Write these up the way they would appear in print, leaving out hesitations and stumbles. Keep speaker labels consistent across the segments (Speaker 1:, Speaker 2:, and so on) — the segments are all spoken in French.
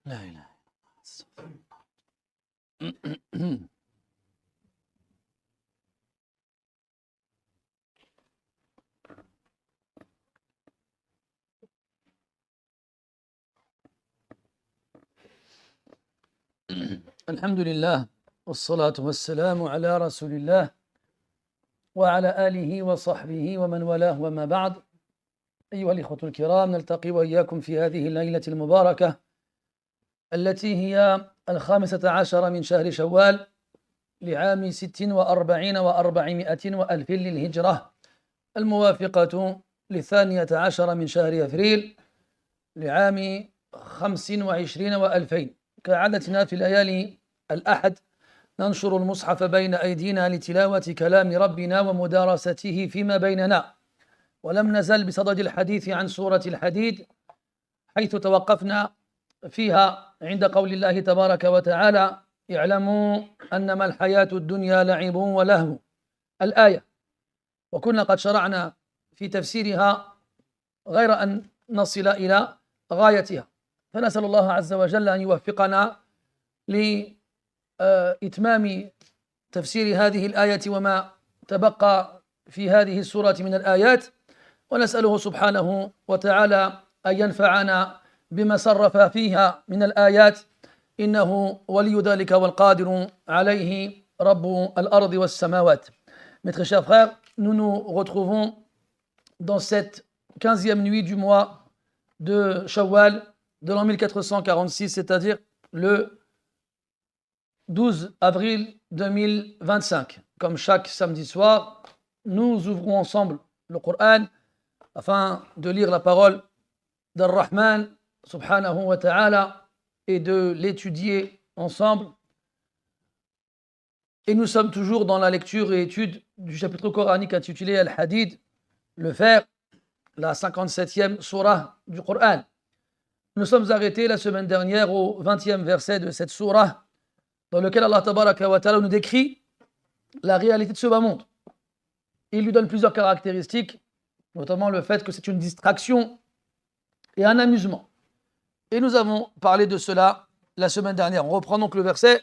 Speaker 1: لا إله إلا الله. الحمد لله والصلاة والسلام على رسول الله وعلى آله وصحبه ومن والاه، وما بعد. أيها الإخوة الكرام، نلتقي وإياكم في هذه الليلة المباركة التي هي 15 من شهر شوال لعام 46 و400 وألف للهجرة، الموافقة 12 من شهر أفريل لعام 25 و2000. كعادتنا في ليالي الأحد ننشر المصحف بين أيدينا لتلاوة كلام ربنا ومدارسته فيما بيننا، ولم نزل بصدد الحديث عن سورة الحديد، حيث توقفنا فيها عند قول الله تبارك وتعالى: اعلموا أنما الحياة الدنيا لعب ولهو، الآية. وكنا قد شرعنا في تفسيرها غير أن نصل إلى غايتها، فنسأل الله عز وجل أن يوفقنا لإتمام تفسير هذه الآية وما تبقى في هذه السورة من الآيات، ونسأله سبحانه وتعالى أن ينفعنا بما صرف فيها من الآيات، إنه ولي ذلك والقادر عليه رب الأرض والسماوات. Mes très chers frères, nous nous retrouvons dans cette 15e nuit du mois de Shawwal de l'an 1446, c'est-à-dire le 12 avril 2025. Comme chaque samedi soir, nous ouvrons ensemble le Coran afin de lire la parole d'Ar-Rahman subhanahu wa ta'ala et de l'étudier ensemble. Et nous sommes toujours dans la lecture et étude du chapitre coranique intitulé Al-Hadid, le fer, la 57e surah du Coran. Nous sommes arrêtés la semaine dernière au 20e verset de cette surah, dans lequel Allah tabaraka wa ta'ala nous décrit la réalité de ce bas monde. Il lui donne plusieurs caractéristiques, notamment le fait que c'est une distraction et un amusement. Et nous avons parlé de cela la semaine dernière. On reprend donc le verset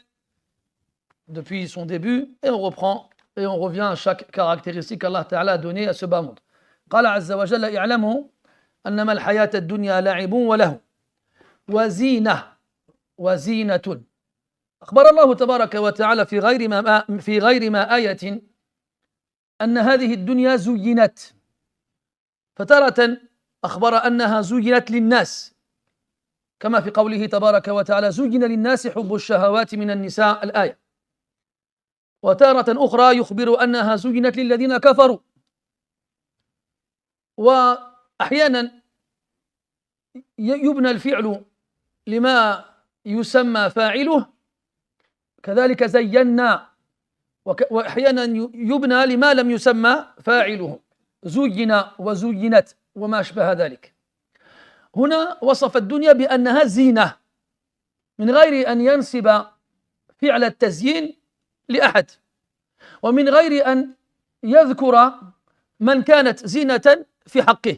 Speaker 1: depuis son début et on reprend et on revient à chaque caractéristique qu'Allah Ta'ala a donnée à ce bas monde. قال عز وجل: اعلموا أنما الحياة الدنيا لعب ولهو وزينة. أخبر الله تبارك وتعالى في غير ما آية أن هذه الدنيا زينت، فتارة أخبر أنها زينت للناس، كما في قوله تبارك وتعالى: زين للناس حب الشهوات من النساء، الآية. وتارة أخرى يخبر أنها زينت للذين كفروا. وأحيانا يبنى الفعل لما يسمى فاعله، كذلك زينا، وأحيانا يبنى لما لم يسمى فاعله، زين وزينت وما أشبه ذلك. هنا وصف الدنيا بأنها زينة من غير أن ينسب فعل التزيين لأحد، ومن غير أن يذكر من كانت زينة في حقه.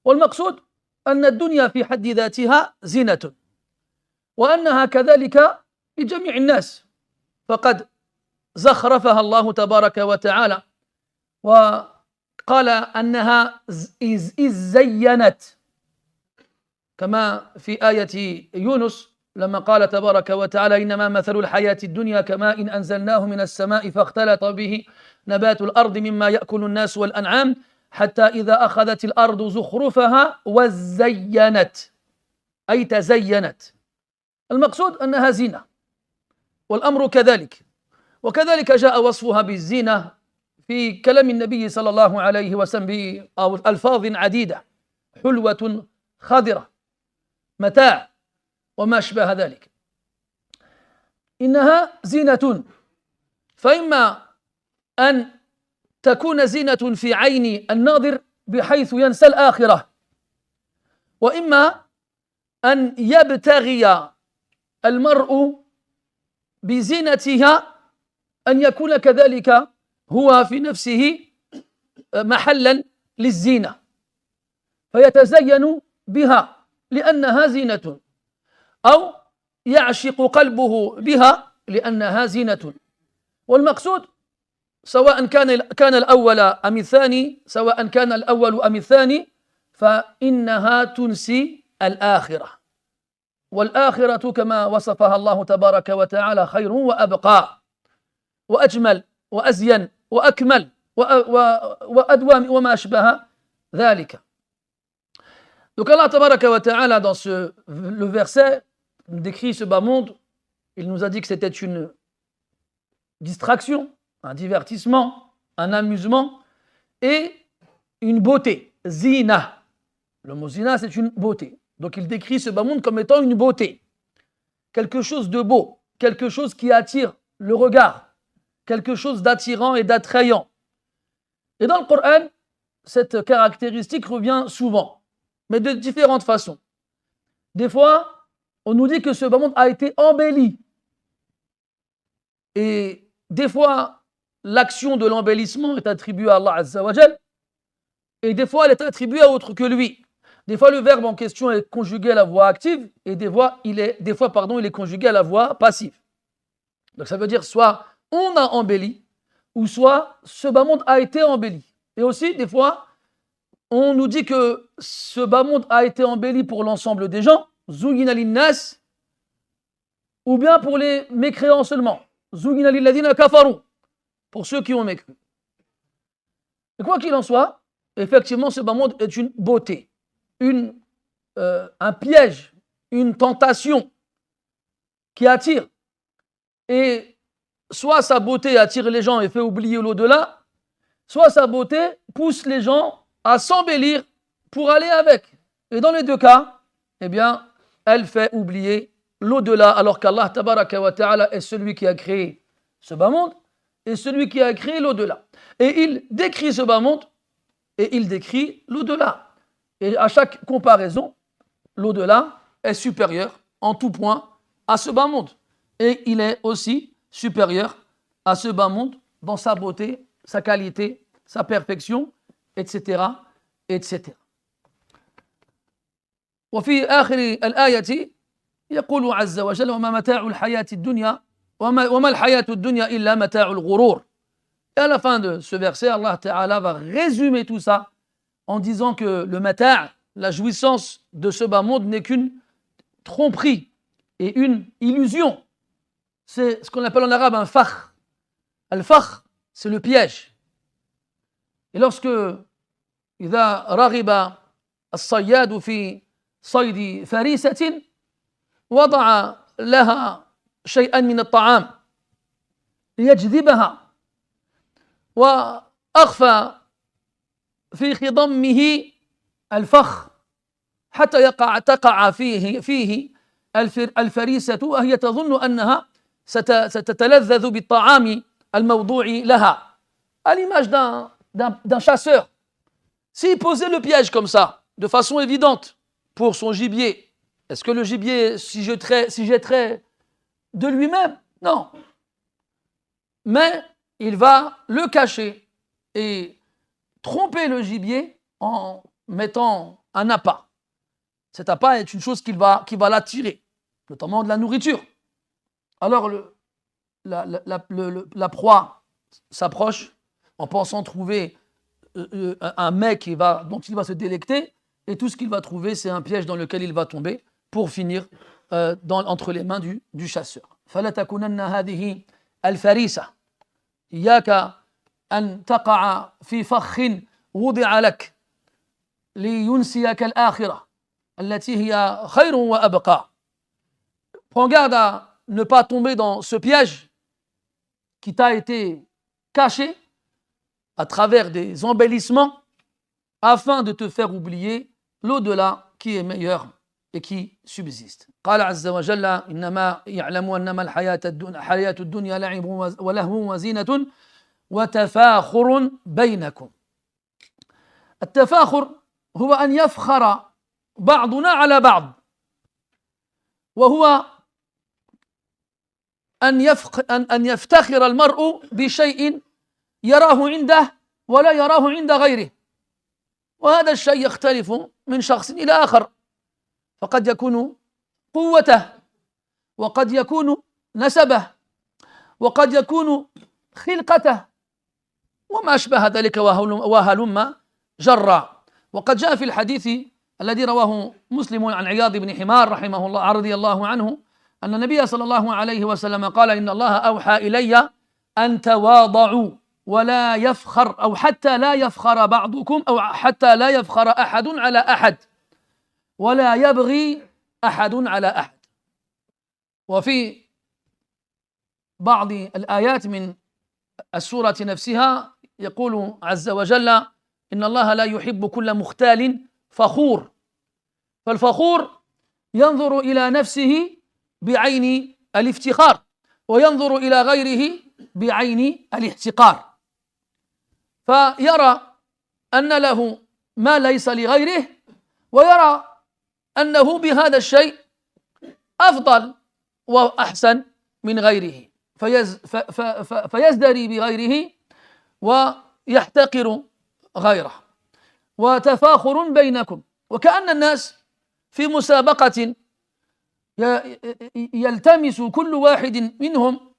Speaker 1: والمقصود أن الدنيا في حد ذاتها زينة، وأنها كذلك لجميع الناس، فقد زخرفها الله تبارك وتعالى وقال أنها زينت، كما في آية يونس لما قال تبارك وتعالى: إنما مثل الحياة الدنيا كماء إن أنزلناه من السماء فاختلط به نبات الأرض مما يأكل الناس والأنعام حتى إذا أخذت الأرض زخرفها وزينت، أي تزينت. المقصود أنها زينة، والأمر كذلك. وكذلك جاء وصفها بالزينة في كلام النبي صلى الله عليه وسلم بألفاظ عديدة: حلوة خضرة، متاع، وما أشبه ذلك. إنها زينة، فإما أن تكون زينة في عين الناظر بحيث ينسى الآخرة، وإما أن يبتغي المرء بزينتها أن يكون كذلك هو في نفسه محلا للزينة فيتزين بها لأنها زينة، أو يعشق قلبه بها لأنها زينة. والمقصود سواء كان الأول أم الثاني، سواء كان الأول أم الثاني، فإنها تنسي الآخرة، والآخرة كما وصفها الله تبارك وتعالى خير وأبقى وأجمل وأزين وأكمل وأدوم وما أشبه ذلك. Donc Allah tabaraka wa ta'ala dans le verset décrit ce bas monde. Il nous a dit que c'était une distraction, un divertissement, un amusement et une beauté. Zina. Le mot zina, c'est une beauté. Donc il décrit ce bas monde comme étant une beauté. Quelque chose de beau, quelque chose qui attire le regard, quelque chose d'attirant et d'attrayant. Et dans le Coran, cette caractéristique revient souvent, mais de différentes façons. Des fois, on nous dit que ce bas monde a été embelli. Et des fois, l'action de l'embellissement est attribuée à Allah Azza wa Jal, et des fois, elle est attribuée à autre que lui. Des fois, le verbe en question est conjugué à la voix active, et des fois, il est conjugué à la voix passive. Donc ça veut dire soit on a embelli, ou soit ce bas monde a été embelli. Et aussi, des fois, on nous dit que ce bas monde a été embelli pour l'ensemble des gens, Zuyina linnas, ou bien pour les mécréants seulement, Zuyina lilladina kafaru, pour ceux qui ont mécru. Et quoi qu'il en soit, effectivement, ce bas monde est une beauté, un piège, une tentation qui attire. Et soit sa beauté attire les gens et fait oublier l'au-delà, soit sa beauté pousse les gens à s'embellir pour aller avec. Et dans les deux cas, eh bien, elle fait oublier l'au-delà, alors qu'Allah tabaraka wa ta'ala est celui qui a créé ce bas monde et celui qui a créé l'au-delà. Et il décrit ce bas monde et il décrit l'au-delà. Et à chaque comparaison, l'au-delà est supérieur en tout point à ce bas monde. Et il est aussi supérieur à ce bas monde dans sa beauté, sa qualité, sa perfection, etc. etc. وفي آخر الآية يقول عز وجل وما متاع الحياة الدنيا وما الحياة الدنيا إلا متاع الغرور. Et à la fin de ce verset, Allah Ta'ala va résumer tout ça en disant que le mata', la jouissance de ce bas monde n'est qu'une tromperie et une illusion. C'est ce qu'on appelle en arabe un fakh. Al-fakh, c'est le piège. Et lorsque إذا رغب الصياد في صيد فريسة وضع لها شيئا من الطعام ليجذبها وأخفى في خضمه الفخ حتى تقع فيه الفريسة وهي تظن أنها ستتلذذ بالطعام الموضوع لها. À l'image d'un chasseur, s'il posait le piège comme ça, de façon évidente, pour son gibier, est-ce que le gibier s'y jetterait de lui-même? Non. Mais il va le cacher et tromper le gibier en mettant un appât. Cet appât est une chose qui va l'attirer, notamment de la nourriture. Alors la proie s'approche en pensant trouver un mets dont il va se délecter, et tout ce qu'il va trouver, c'est un piège dans lequel il va tomber pour finir entre les mains du chasseur. فلا تكونن هذه الفريسة إياك أن تقع في فخ وضع لك لينسيك الآخرة التي هي خير وأبقى. Prends garde à ne pas tomber dans ce piège qui t'a été caché à travers des embellissements afin de te faire oublier l'au-delà qui est meilleur et qui subsiste. قال عز وجل إنما يعلم أنما الحياة الدنيا لعب ولهو وزينة وتفاخر بينكم. التفاخر هو أن يفخر بعضنا على بعض، وهو أن يفتخر المرء بشيء يراه عنده ولا يراه عند غيره، وهذا الشيء يختلف من شخص إلى آخر، فقد يكون قوته وقد يكون نسبه وقد يكون خلقته وما أشبه ذلك وهلم جرا. وقد جاء في الحديث الذي رواه مسلم عن عياض بن حمار رحمه الله رضي الله عنه أن النبي صلى الله عليه وسلم قال إن الله أوحى إلي أن تواضعوا ولا يفخر أو حتى لا يفخر بعضكم أو حتى لا يفخر أحد على أحد ولا يبغي أحد على أحد. وفي بعض الآيات من السورة نفسها يقول عز وجل إن الله لا يحب كل مختال فخور. فالفخور ينظر إلى نفسه بعين الافتخار وينظر إلى غيره بعين الاحتقار، فيرى أن له ما ليس لغيره ويرى أنه بهذا الشيء أفضل وأحسن من غيره فيزدري بغيره ويحتقر غيره. وتفاخر بينكم، وكأن الناس في مسابقة يلتمس كل واحد منهم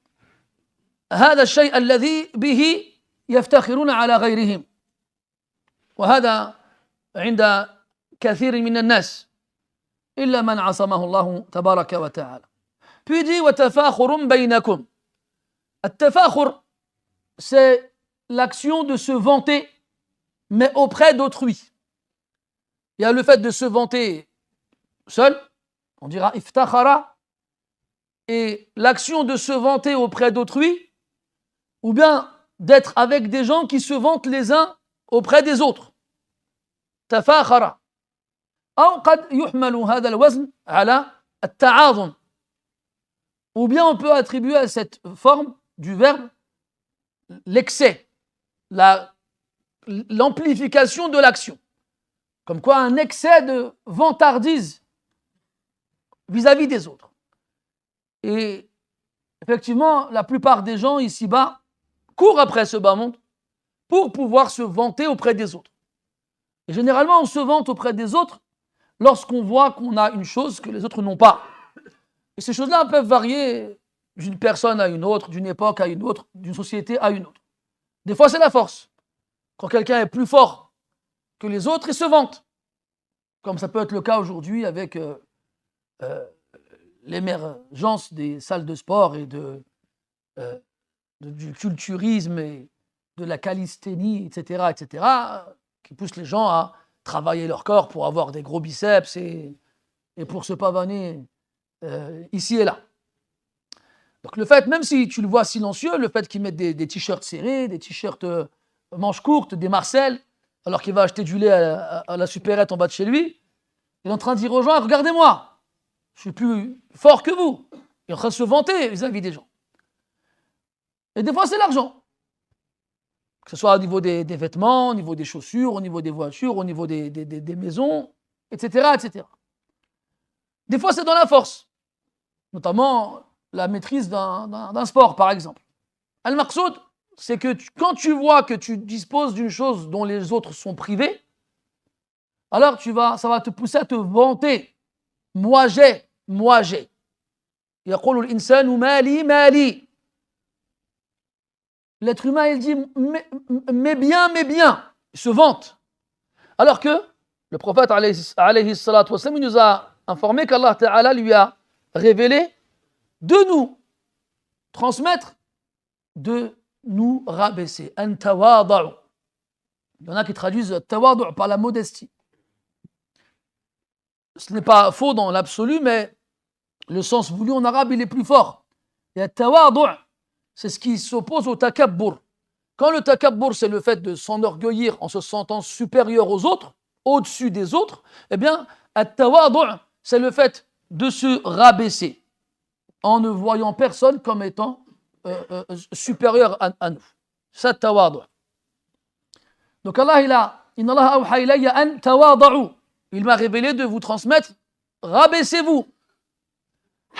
Speaker 1: هذا الشيء الذي به يفتخرون على غيرهم، وهذا عند كثير من الناس إلا من عصمه الله تبارك وتعالى. Puis dit وتفاخر بينكم. التفاخر c'est l'action de se vanter mais auprès d'autrui. Il y a le fait de se vanter seul, on dira iftakhara, et l'action de se vanter auprès d'autrui, ou bien d'être avec des gens qui se vantent les uns auprès des autres. تفاخر. أو قد يحمل هذا الوزن على التعاظم. Ou bien on peut attribuer à cette forme du verbe l'excès, l'amplification de l'action. Comme quoi un excès de vantardise vis-à-vis des autres. Et effectivement, la plupart des gens ici-bas courent après ce bas monde pour pouvoir se vanter auprès des autres. Et généralement, on se vante auprès des autres lorsqu'on voit qu'on a une chose que les autres n'ont pas. Et ces choses-là peuvent varier d'une personne à une autre, d'une époque à une autre, d'une société à une autre. Des fois, c'est la force. Quand quelqu'un est plus fort que les autres, il se vante. Comme ça peut être le cas aujourd'hui avec l'émergence des salles de sport et du culturisme et de la calisthénie, etc., qui poussent les gens à travailler leur corps pour avoir des gros biceps et pour se pavaner ici et là. Donc le fait, même si tu le vois silencieux, le fait qu'il mette des t-shirts serrés, des t-shirts manches courtes, des marcelles, alors qu'il va acheter du lait à la supérette en bas de chez lui, il est en train de dire aux gens, regardez-moi, je suis plus fort que vous. Il est en train de se vanter vis-à-vis des gens. Et des fois, c'est l'argent. Que ce soit au niveau des vêtements, au niveau des chaussures, au niveau des voitures, au niveau des maisons, etc., etc. Des fois, c'est dans la force, notamment la maîtrise d'un sport, par exemple. Al-Maqsoud, c'est que quand tu vois que tu disposes d'une chose dont les autres sont privés, alors ça va te pousser à te vanter. Moi j'ai. يقول الإنسان مالي مالي. L'être humain, il dit mais bien. Il se vante. Alors que le prophète alayhi salatu wassalam, il nous a informé qu'Allah Ta'ala lui a révélé de nous transmettre, de nous rabaisser. An tawada'u. Il y en a qui traduisent tawadu' par la modestie. Ce n'est pas faux dans l'absolu, mais le sens voulu en arabe, il est plus fort. Et tawadu', c'est ce qui s'oppose au takabbur. Quand le takabbur, c'est le fait de s'enorgueillir en se sentant supérieur aux autres, au-dessus des autres, eh bien, at-tawadu', c'est le fait de se rabaisser en ne voyant personne comme étant supérieur à nous. C'est tawadu'. Donc Allah, Inna Allah awha ilayya an tawada'u. Il m'a révélé de vous transmettre, rabaissez-vous.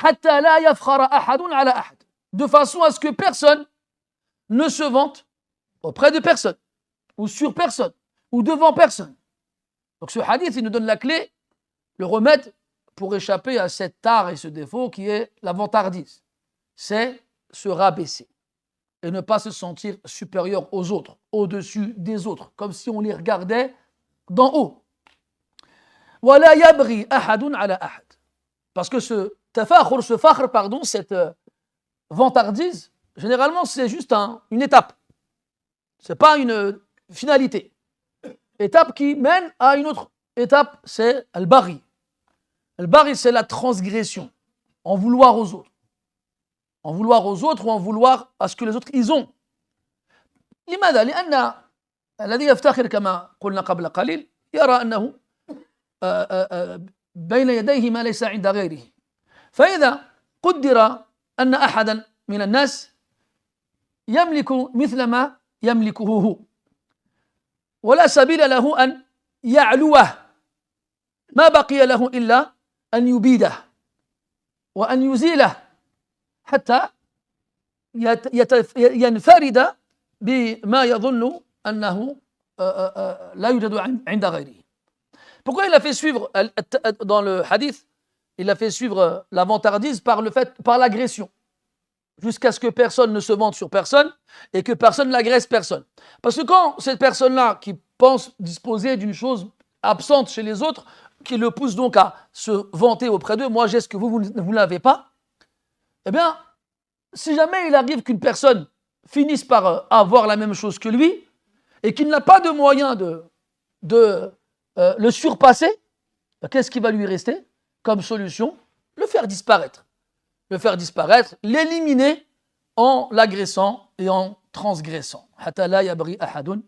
Speaker 1: Hatta la yafkhara ahadun ala ahad. De façon à ce que personne ne se vante auprès de personne, ou sur personne, ou devant personne. Donc ce hadith, il nous donne la clé, le remède pour échapper à cet art et ce défaut qui est la vantardise. C'est se rabaisser et ne pas se sentir supérieur aux autres, au-dessus des autres, comme si on les regardait d'en haut. وَلَا يَبْغِي أَحَدٌ عَلَى أَحَدٍ. Parce que ce fakhr, cette vantardise, généralement c'est juste une étape. Ce n'est pas une finalité. Étape qui mène à une autre étape, c'est al-baghi. Al-baghi, c'est la transgression, en vouloir aux autres. En vouloir aux autres ou en vouloir à ce que les autres ils ont. لماذا؟ لأن الذي يفتخر كما قلنا قبل قليل يرى أنه بين يديه ما ليس عند غيره. فإذا قدر أن أحدا من الناس يملك مثل ما يملكه هو ولا سبيل له أن يعلوه ما بقي له إلا أن يبيده وأن يزيله حتى ينفرد بما يظن أنه لا يوجد عند غيره. Pourquoi il a fait suivre, dans le hadith, il a fait suivre la vantardise par l'agression, jusqu'à ce que personne ne se vante sur personne et que personne n'agresse personne. Parce que quand cette personne-là, qui pense disposer d'une chose absente chez les autres, qui le pousse donc à se vanter auprès d'eux, moi j'ai ce que vous ne l'avez pas, eh bien, si jamais il arrive qu'une personne finisse par avoir la même chose que lui et qu'il n'a pas de moyen de le surpasser, qu'est-ce qui va lui rester comme solution? Le faire disparaître. Le faire disparaître, l'éliminer en l'agressant et en transgressant. حتى لا يبغي أحد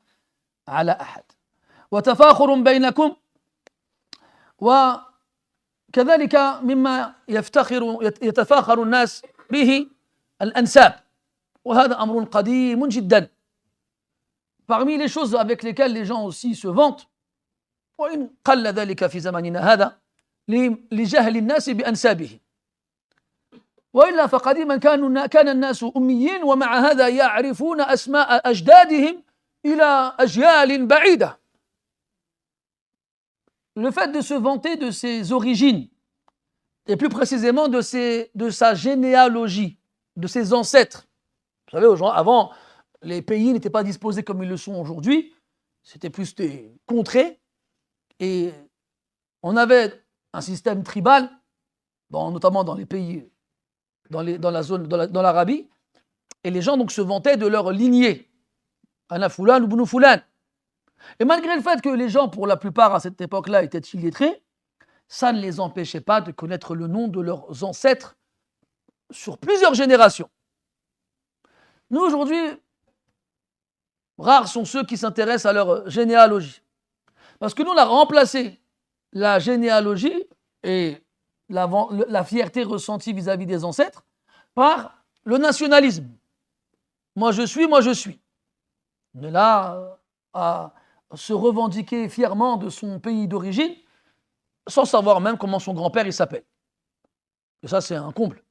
Speaker 1: على أحد. وتفاخر بينكم وكذلك مما يتفاخر الناس به الأنساب. وهذا أمر قديم جدا. Parmi les choses avec lesquelles les gens aussi se vantent, وإن قل ذلك في زماننا هذا لجهل الناس بأنسابه. وإلا فقديما كان الناس أميين ومع هذا يعرفون أسماء أجدادهم إلى أجيال بعيدة. Le fait de se vanter de ses origines, et plus précisément de sa généalogie, de ses ancêtres. Vous savez, avant, les pays n'étaient pas disposés comme ils le sont aujourd'hui, c'était plus des contrées, et on avait un système tribal, notamment dans les pays, dans l'Arabie, et les gens donc se vantaient de leur lignée, Ana Fulan ou Bnu Fulan. Et malgré le fait que les gens, pour la plupart à cette époque-là, étaient illettrés, ça ne les empêchait pas de connaître le nom de leurs ancêtres sur plusieurs générations. Nous, aujourd'hui, rares sont ceux qui s'intéressent à leur généalogie. Parce que nous, on a remplacé la généalogie et la fierté ressentie vis-à-vis des ancêtres par le nationalisme. Moi, je suis. On est là à se revendiquer fièrement de son pays d'origine sans savoir même comment son grand-père il s'appelle. Et ça, c'est un comble.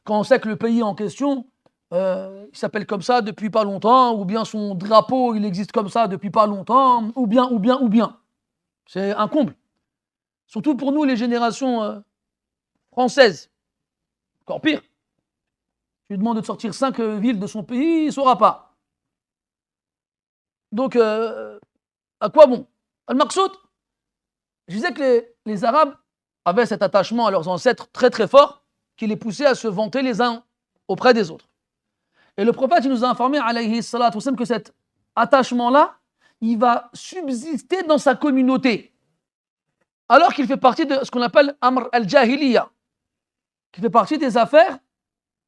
Speaker 1: Quand on sait que le pays en question, il s'appelle comme ça depuis pas longtemps, ou bien son drapeau, il existe comme ça depuis pas longtemps, ou bien. C'est un comble. Surtout pour nous, les générations françaises. Encore pire. Tu lui demandes de sortir 5 villes de son pays, il ne saura pas. Donc, à quoi bon? Al-Maqsoud, je disais que les Arabes avaient cet attachement à leurs ancêtres très très fort qui les poussait à se vanter les uns auprès des autres. Et le prophète il nous a informé, alayhi salatu wassalam, que cet attachement-là, il va subsister dans sa communauté. Alors qu'il fait partie de ce qu'on appelle Amr al-Jahiliya, qui fait partie des affaires,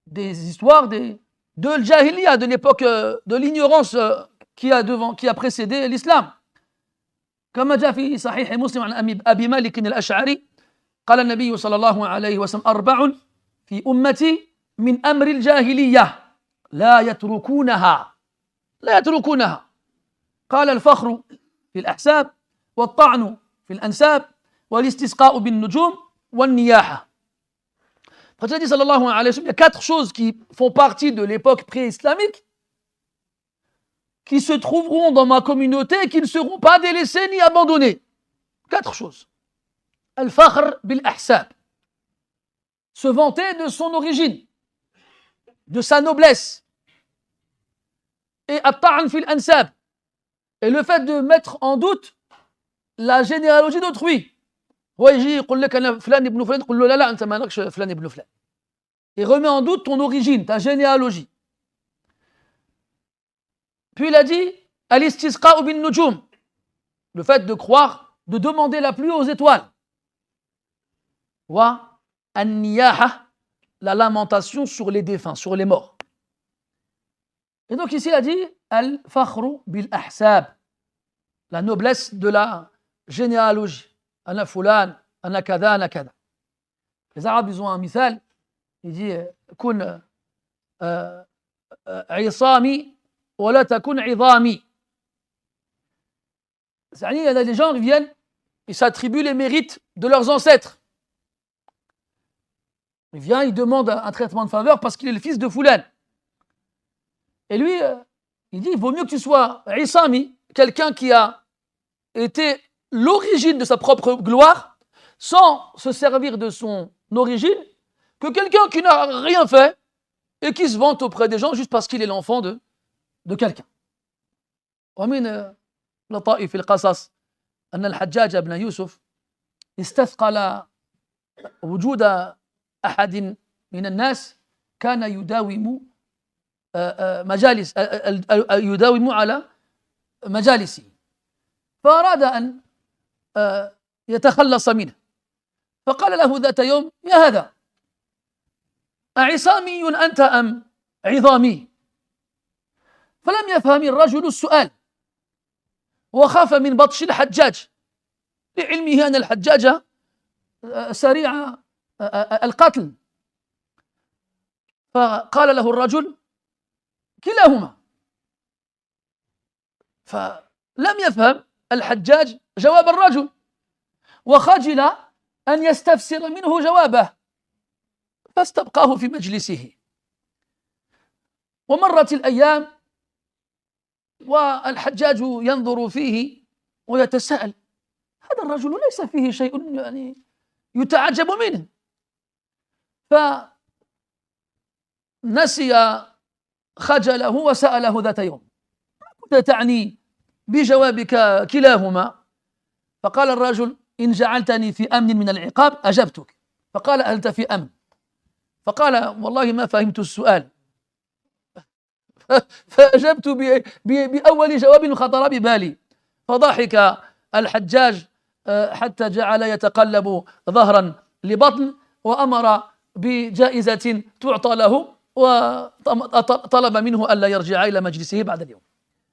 Speaker 1: des histoires de al-Jahiliya, de l'époque de l'ignorance qui a précédé l'islam. كما جاء في صحيح مسلم عن أبي مالك الأشعري قال النبي صلى الله عليه وسلم 4 في أمتي من أمر الجاهلية لا يتركونها قال الفخر في الأحساب والطعن في الأنساب والاستسقاء بالنجوم والنياحة. Prophète dit sallallahu alayhi wa sallam, il y a 4 choses qui font partie de l'époque pré-islamique qui se trouveront dans ma communauté et qui ne seront pas délaissées ni abandonnées. 4 choses. Al-fakhr bil-ahsab. se vanter de son origine, de sa noblesse. Et at-ta'n fil ansab, et le fait de mettre en doute la généalogie d'autrui. Il remet en doute ton origine, ta généalogie. Puis il a dit al-istisqa bin nujum, le fait de croire, de demander la pluie aux étoiles. Wa an-niyaha, la lamentation sur les défunts, sur les morts. Et donc ici il a dit al-fakhru bil ahsab, la noblesse de la généalogie. Ana fulan, ana kada, ana kada. Les Arabes, ils ont un mithal, il dit kun isami wa la takun idami. C'est-à-dire, il y a des gens qui viennent, ils s'attribuent les mérites de leurs ancêtres. Il vient, il demande un traitement de faveur parce qu'il est le fils de Fulan. Et lui, il dit, il vaut mieux que tu sois Isami, quelqu'un qui a été l'origine de sa propre gloire, sans se servir de son origine, que quelqu'un qui n'a rien fait et qui se vante auprès des gens juste parce qu'il est l'enfant de quelqu'un. ومن لطائف القصص أن الحجاج بن يوسف استثقل وجود أحد من الناس كان يداوم على مجالسه، فأراد أن يتخلص منه، فقال له ذات يوم: يا هذا، أعصامي أنت أم عظامي؟ فلم يفهم الرجل السؤال وخاف من بطش الحجاج، لعلمه أن الحجاج سريع القتل. فقال له الرجل: كلاهما. فلم يفهم الحجاج جواب الرجل، وخجل أن يستفسر منه جوابه، فاستبقاه في مجلسه. ومرت الأيام والحجاج ينظر فيه ويتساءل: هذا الرجل ليس فيه شيء يعني يتعجب منه. فنسي خجله وسأله ذات يوم: ما كنت تعني بجوابك كلاهما؟ فقال الرجل: إن جعلتني في أمن من العقاب أجبتك. فقال: أنت في أمن؟ فقال: والله ما فهمت السؤال. فأجبت بأول جواب خطر ببالي. فضحك الحجاج حتى جعل يتقلب ظهرا لبطن، وأمر بجائزة تعطى له، وطلب منه ألا يرجع إلى مجلسه بعد اليوم.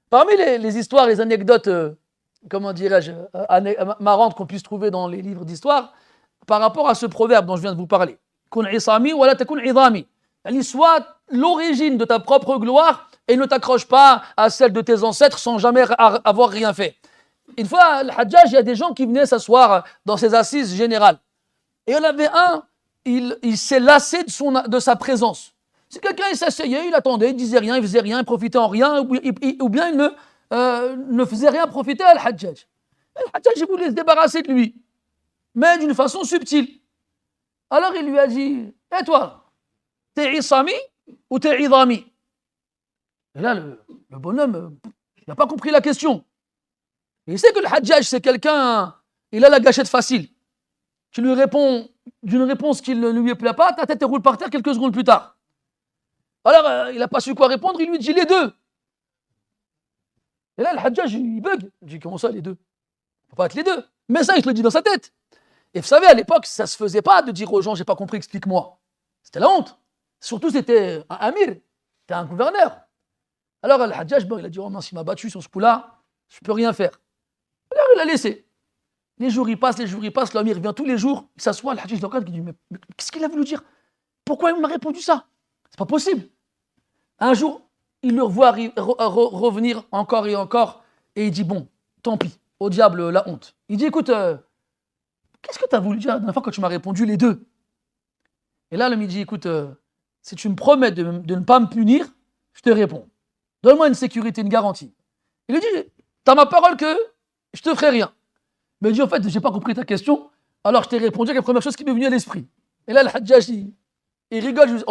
Speaker 1: Parmi les histoires, les anecdotes, comment dirais-je, marrantes qu'on puisse trouver dans les livres d'histoire, par rapport à ce proverbe dont je viens de vous parler, kun isami wa la takun idami, soit l'origine de ta propre gloire et ne t'accroche pas à celle de tes ancêtres sans jamais avoir rien fait. Une fois, le Hajjaj, il y a des gens qui venaient s'asseoir dans ses assises générales. Et il y en avait un, il s'est lassé de sa présence. Si quelqu'un il s'asseyait, il attendait, il disait rien, il faisait rien, il profitait en rien, ou bien il ne faisait rien profiter à Al-Hajjaj. Al-Hajjaj, il voulait se débarrasser de lui, mais d'une façon subtile. Alors il lui a dit: et toi, t'es Isami ou t'es Idami? Et là, le bonhomme, il n'a pas compris la question. Et il sait que le Hajjaj, c'est quelqu'un, il a la gâchette facile. Tu lui réponds d'une réponse qui ne lui plaît pas, ta tête roule par terre quelques secondes plus tard. Alors, il n'a pas su quoi répondre, il lui dit les deux. Et là, le Hajjaj, il bug. Il dit: comment ça, les deux? Il ne peut pas être les deux. Mais ça, il te le dit dans sa tête. Et vous savez, à l'époque, ça ne se faisait pas de dire aux gens: j'ai pas compris, explique-moi. C'était la honte. Surtout, c'était un amir, c'était un gouverneur. Alors, le Hajjaj, bon, il a dit: oh mince, il m'a battu sur ce coup-là, je ne peux rien faire. Alors, il a laissé. Les jours, ils passent, l'homme, il revient tous les jours, il s'assoit, le Hajjaj, il regarde, il dit: mais qu'est-ce qu'il a voulu dire? Pourquoi il m'a répondu ça? C'est pas possible. Un jour, il le revoit revenir encore et encore, et il dit: bon, tant pis, au diable la honte. Il dit: écoute, qu'est-ce que tu as voulu dire la dernière fois quand tu m'as répondu les deux? Et là, l'homme, il dit: écoute, si tu me promets de ne pas me punir, je te réponds. Donne-moi une sécurité, une garantie. Il lui dit: t'as ma parole que je te ferai rien. Mais il dit: en fait, j'ai pas compris ta question, alors je t'ai répondu avec la première chose qui m'est venue à l'esprit. Et là, le Hajjaj, il rigole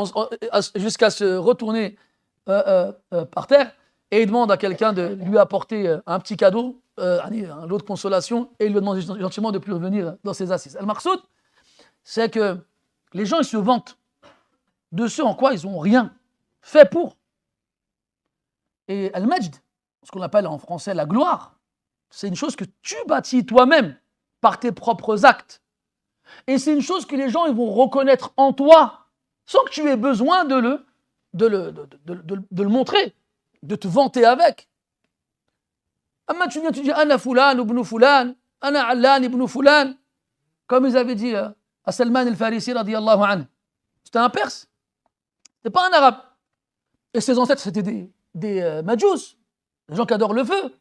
Speaker 1: jusqu'à se retourner par terre et il demande à quelqu'un de lui apporter un petit cadeau, un lot de consolation, et il lui demande gentiment de plus revenir dans ses assises. Al-Maqsoud, c'est que les gens ils se vantent de ce en quoi ils n'ont rien fait pour. Et Al-Majd, ce qu'on appelle en français la gloire, c'est une chose que tu bâtis toi-même par tes propres actes. Et c'est une chose que les gens ils vont reconnaître en toi sans que tu aies besoin de le montrer, de te vanter avec. Amma tu viens, tu dis Ana Fulan ibn Fulan, Ana Allan ibn Fulan, comme ils avaient dit à Salman al-Farisi radiyallahu anhu. C'était un Perse, c'était pas un Arabe. Et ses ancêtres c'était des Majous, des gens qui adorent le feu.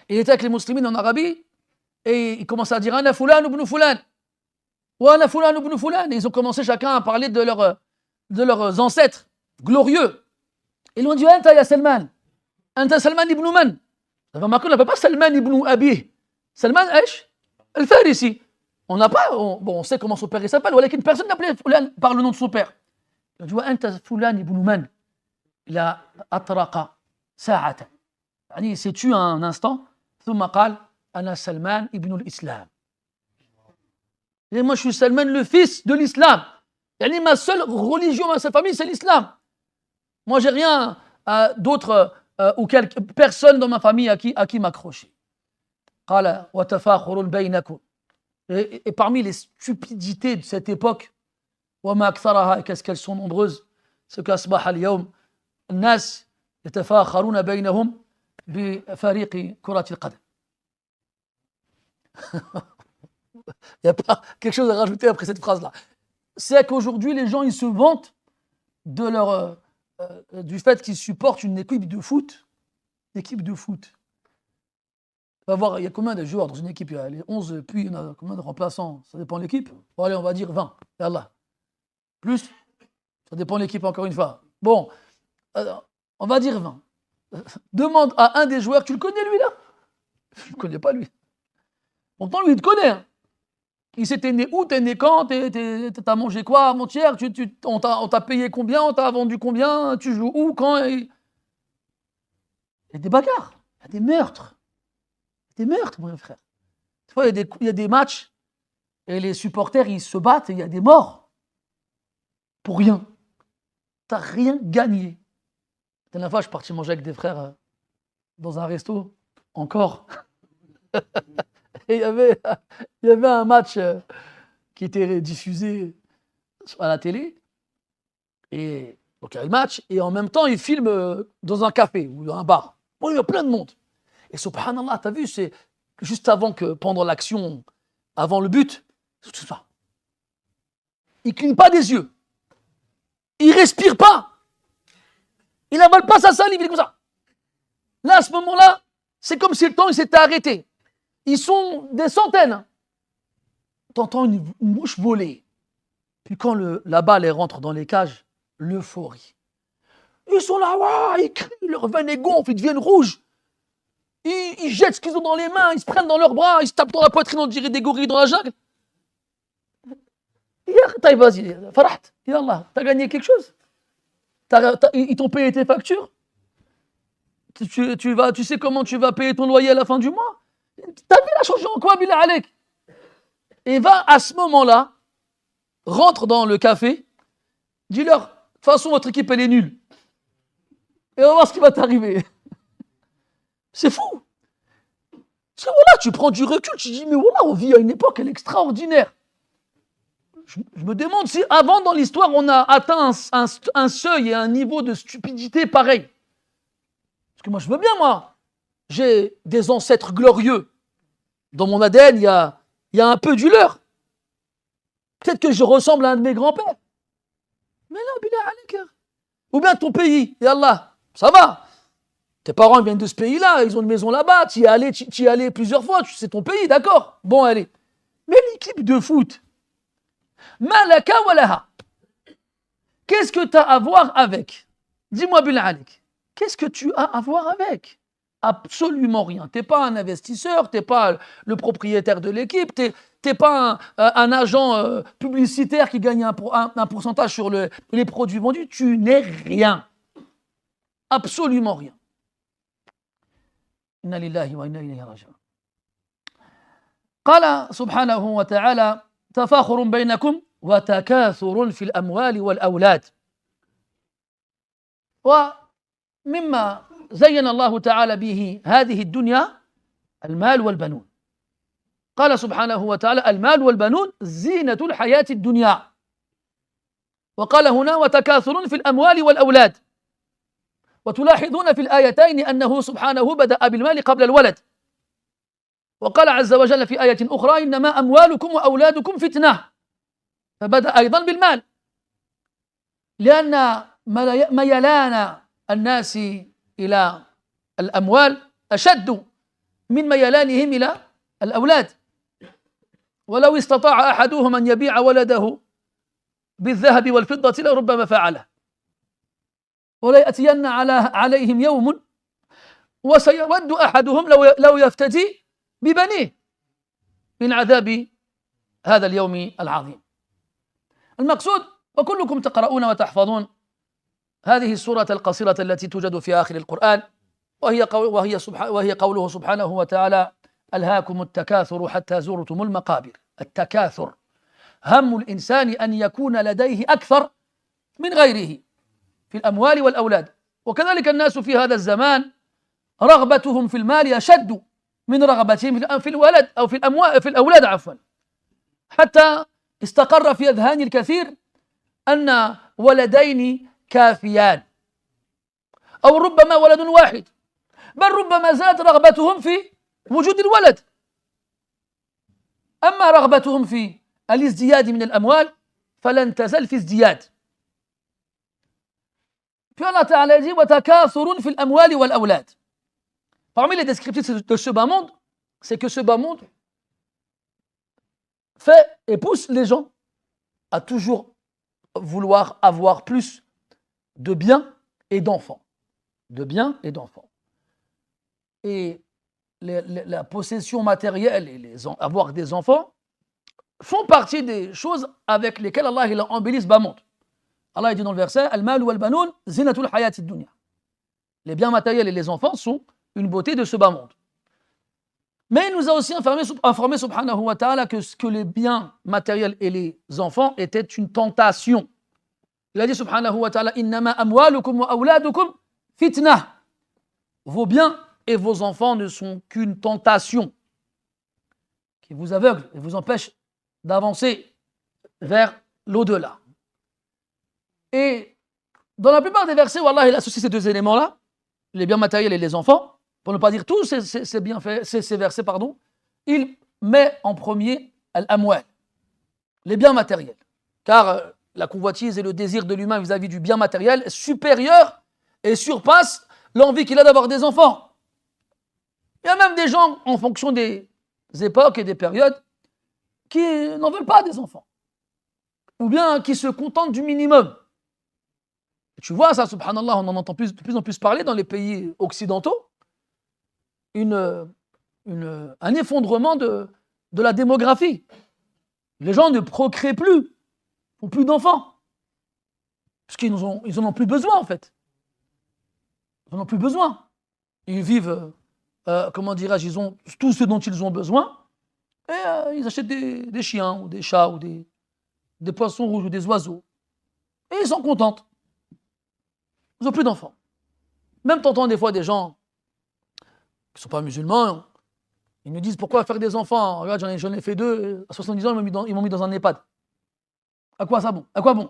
Speaker 1: Il était avec les musulmans en Arabie et il commençait à dire Ana Fulan ibn Fulan. Ou Ana Fulan ibn Fulan. Et ils ont commencé chacun à parler de leurs ancêtres glorieux. Ils lui ont dit Anta ya Salman, Anta Salman ibn Man. Vous avez remarqué, on n'appelle pas Salman ibn Abi. Salman Esh al-Farisi. On n'a pas, on sait comment son père il s'appelle, mais personne n'appelait Fulan par le nom de son père. Il a dit Anta Fulan ibn Man. Il a atraqa sa'atan. Il s'est tué un instant. ثم قال أنا سلمان ابن الإسلام. Et moi je suis Salman le fils de l'islam. Ma seule religion, ma seule famille c'est l'islam. Moi j'ai rien d'autre ou personne dans ma famille à qui m'accrocher. قال وتفاخر بينكم. Et parmi les stupidités de cette époque, وما أكثرها, qu'est-ce qu'elles sont nombreuses, ce qu'أصبح اليوم الناس يتفاخرون بينهم بفريق كرة القدم. Il n'y a pas quelque chose à rajouter après cette phrase-là. C'est qu'aujourd'hui, les gens, ils se vantent de du fait qu'ils supportent une équipe de foot. Équipe de foot. On va voir, il y a combien de joueurs dans une équipe? Il y a les 11, puis il y en a combien de remplaçants? Ça dépend de l'équipe. Bon, allez, on va dire 20. Yallah. Plus? Ça dépend de l'équipe, encore une fois. Bon, on va dire 20. Demande à un des joueurs, tu le connais lui là? Je ne connais pas lui. Pourtant lui il te connaît. Hein. Il s'était né où? T'es né quand? T'as mangé quoi avant-hier? On t'a payé combien? On t'a vendu combien? Tu joues où? Quand? Il y a des bagarres, il y a des meurtres. Des meurtres, mon frère. Des fois, il y a des matchs et les supporters ils se battent et il y a des morts. Pour rien. T'as rien gagné. La dernière fois, je suis parti manger avec des frères dans un resto, encore. Et il y avait un match qui était diffusé à la télé. Et donc, il y a le match, et en même temps, ils filment dans un café ou dans un bar. Bon, il y a plein de monde. Et subhanallah, t'as vu, c'est juste pendant l'action, avant le but, c'est tout ça. Il ne cligne pas des yeux. Il ne respire pas. Il n'avale pas sa salive, il est comme ça. Là, à ce moment-là, c'est comme si le temps il s'était arrêté. Ils sont des centaines. T'entends une mouche voler. Puis quand la balle elle rentre dans les cages, l'euphorie. Ils sont là, ouah, ils crient, leur veine est gonfle, ils deviennent rouges. Ils jettent ce qu'ils ont dans les mains, ils se prennent dans leurs bras, ils se tapent dans la poitrine, on dirait des gorilles dans la jungle. Vas-y, Farhat, Yallah, t'as gagné quelque chose? Ils t'ont payé tes factures? Tu sais comment tu vas payer ton loyer à la fin du mois? T'as vu la changé en quoi, Billah Alek? Et va à ce moment-là, rentre dans le café, dis-leur, de toute façon, votre équipe, elle est nulle. Et on va voir ce qui va t'arriver. C'est fou. Parce que voilà, tu prends du recul, tu dis, mais voilà, on vit à une époque, elle est extraordinaire. Je me demande si avant dans l'histoire on a atteint un seuil et un niveau de stupidité pareil. Parce que moi je veux bien, j'ai des ancêtres glorieux. Dans mon ADN, il y a un peu du leur. Peut-être que je ressemble à un de mes grands-pères. Mais non, billah alayk. Ou bien ton pays, et Allah, ça va. Tes parents viennent de ce pays-là, ils ont une maison là-bas, tu y es allé plusieurs fois, c'est ton pays, d'accord. Bon, allez. Mais l'équipe de foot, Malaka walaha. Qu'est-ce que tu as à voir avec? Dis-moi, Billah Alik. Qu'est-ce que tu as à voir avec? absolument rien. Tu n'es pas un investisseur, tu n'es pas le propriétaire de l'équipe, tu n'es pas un agent publicitaire qui gagne un pourcentage sur les produits vendus. Tu n'es rien. Absolument rien. Inna lillahi wa inna ilayhi raji'un. قال سبحانه وتعالى تفاخر بينكم وتكاثر في الأموال والأولاد ومما زين الله تعالى به هذه الدنيا المال والبنون قال سبحانه وتعالى المال والبنون زينة الحياة الدنيا وقال هنا وتكاثر في الأموال والأولاد وتلاحظون في الآيتين أنه سبحانه بدأ بالمال قبل الولد وقال عز وجل في آية أخرى إنما أموالكم وأولادكم فتنة فبدأ أيضا بالمال لأن ميلان الناس إلى الأموال أشد من ميلانهم إلى الأولاد ولو استطاع أحدهم أن يبيع ولده بالذهب والفضة لربما فعله ولا يأتين عليهم يوم وسيود أحدهم لو يفتدي ببنيه من عذاب هذا اليوم العظيم. المقصود وكلكم تقرؤون وتحفظون هذه السورة القصيرة التي توجد في آخر القرآن وهي قوله سبحانه وتعالى ألهاكم التكاثر حتى زرتم المقابر. التكاثر هم الإنسان أن يكون لديه أكثر من غيره في الأموال والأولاد وكذلك الناس في هذا الزمان رغبتهم في المال أشد من رغبتهم في الولد أو في الأولاد عفوا حتى استقر في أذهان الكثير أن ولدين كافيان أو ربما ولد واحد بل ربما زادت رغبتهم في وجود الولد أما رغبتهم في الازدياد من الأموال فلن تزل في ازدياد. Puis Allah Ta'ala dit وَتَكَاثُرٌ فِي الْأَمْوَالِ وَالْأَوْلَادِ. Parmi les descriptifs de ce bas monde, c'est que ce bas monde fait et pousse les gens à toujours vouloir avoir plus de biens et d'enfants. De biens et d'enfants. Et la possession matérielle et avoir des enfants font partie des choses avec lesquelles Allah il a embelli ce bas monde. Allah dit dans le verset Al-mal wal banoun zinatul hayati dunya. Les biens matériels et les enfants sont une beauté de ce bas monde. Mais il nous a aussi informé subhanahu wa ta'ala que les biens matériels et les enfants étaient une tentation. Il a dit subhanahu wa ta'ala innama amwalukum wa awladukum fitnah. Vos biens et vos enfants ne sont qu'une tentation qui vous aveugle et vous empêche d'avancer vers l'au-delà. Et dans la plupart des versets où Allah il associe ces deux éléments-là, les biens matériels et les enfants, pour ne pas dire tous ces versets, il met en premier al-amwal, les biens matériels. Car la convoitise et le désir de l'humain vis-à-vis du bien matériel est supérieur et surpasse l'envie qu'il a d'avoir des enfants. Il y a même des gens, en fonction des époques et des périodes, qui n'en veulent pas des enfants. Ou bien qui se contentent du minimum. Et tu vois ça, subhanallah, on en entend de plus en plus parler dans les pays occidentaux. Un effondrement de la démographie. Les gens ne procréent plus, n'ont plus d'enfants. Parce qu'ils n'en ont plus besoin, en fait. Ils n'en ont plus besoin. Ils vivent, ils ont tout ce dont ils ont besoin, et ils achètent des chiens, ou des chats, ou des poissons rouges, ou des oiseaux. Et ils sont contents. Ils n'ont plus d'enfants. Même t'entends des fois des gens qui ne sont pas musulmans, ils nous disent pourquoi faire des enfants? Regarde, j'en ai fait 2, à 70 ans, ils m'ont mis dans un EHPAD. À quoi ça bon? À quoi bon?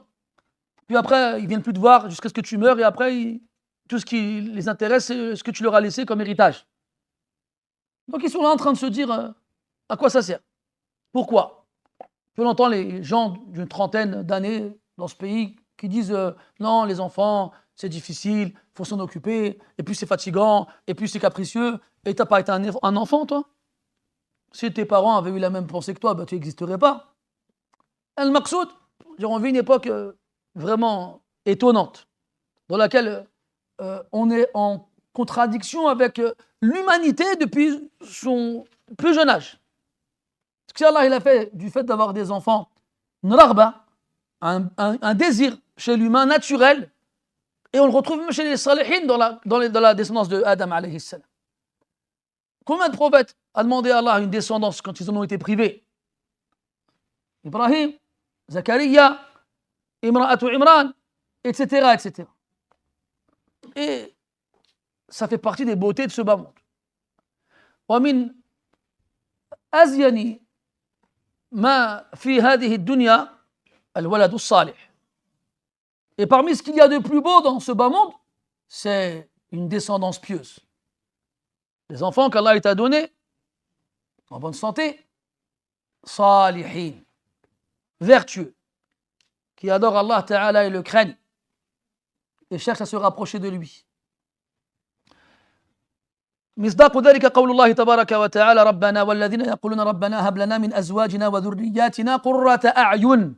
Speaker 1: Puis après, ils ne viennent plus te voir jusqu'à ce que tu meurs, et après, tout ce qui les intéresse, c'est ce que tu leur as laissé comme héritage. Donc ils sont là en train de se dire à quoi ça sert? Pourquoi? Puis on entend les gens d'une trentaine d'années dans ce pays qui disent non, les enfants, c'est difficile, il faut s'en occuper, et puis c'est fatigant, et puis c'est capricieux, et tu n'as pas été un enfant, toi? Si tes parents avaient eu la même pensée que toi, tu n'existerais pas. Al-Maqsoud, on vit une époque vraiment étonnante, dans laquelle on est en contradiction avec l'humanité depuis son plus jeune âge. Parce que Allah il a fait du fait d'avoir des enfants une raghba, un désir chez l'humain naturel, et on le retrouve même chez les salihin dans la descendance de Adam alayhi salam. Combien de prophètes a demandé à Allah une descendance quand ils en ont été privés? Ibrahim, Zakaria, Imra'atu Imran, etc., etc. Et ça fait partie des beautés de ce bas monde. ومن أزين ما في هذه الدنيا الولد الصالح. Et parmi ce qu'il y a de plus beau dans ce bas monde, c'est une descendance pieuse. Les enfants qu'Allah t'a donnés, en bonne santé, salihin, vertueux, qui adorent Allah Ta'ala et le craignent, et cherchent à se rapprocher de lui. مصداق ذلك قول الله تبارك وتعالى ربنا والذين يقولون ربنا هب لنا من أزواجنا وذرياتنا قرة أعين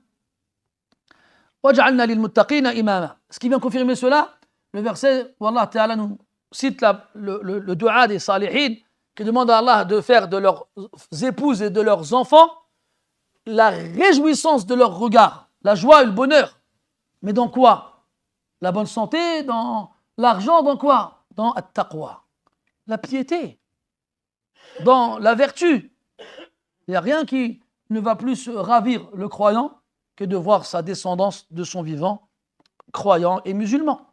Speaker 1: وجعلنا للمتقين إماما. Ce qui vient confirmer cela, le verset où Allah Ta'ala nous cite le dua des salihin qui demande à Allah de faire de leurs épouses et de leurs enfants la réjouissance de leur regard, la joie et le bonheur. Mais dans quoi? La bonne santé, dans l'argent, dans quoi? Dans at-taqwa, la piété, dans la vertu. Il n'y a rien qui ne va plus ravir le croyant que de voir sa descendance de son vivant, croyant et musulman.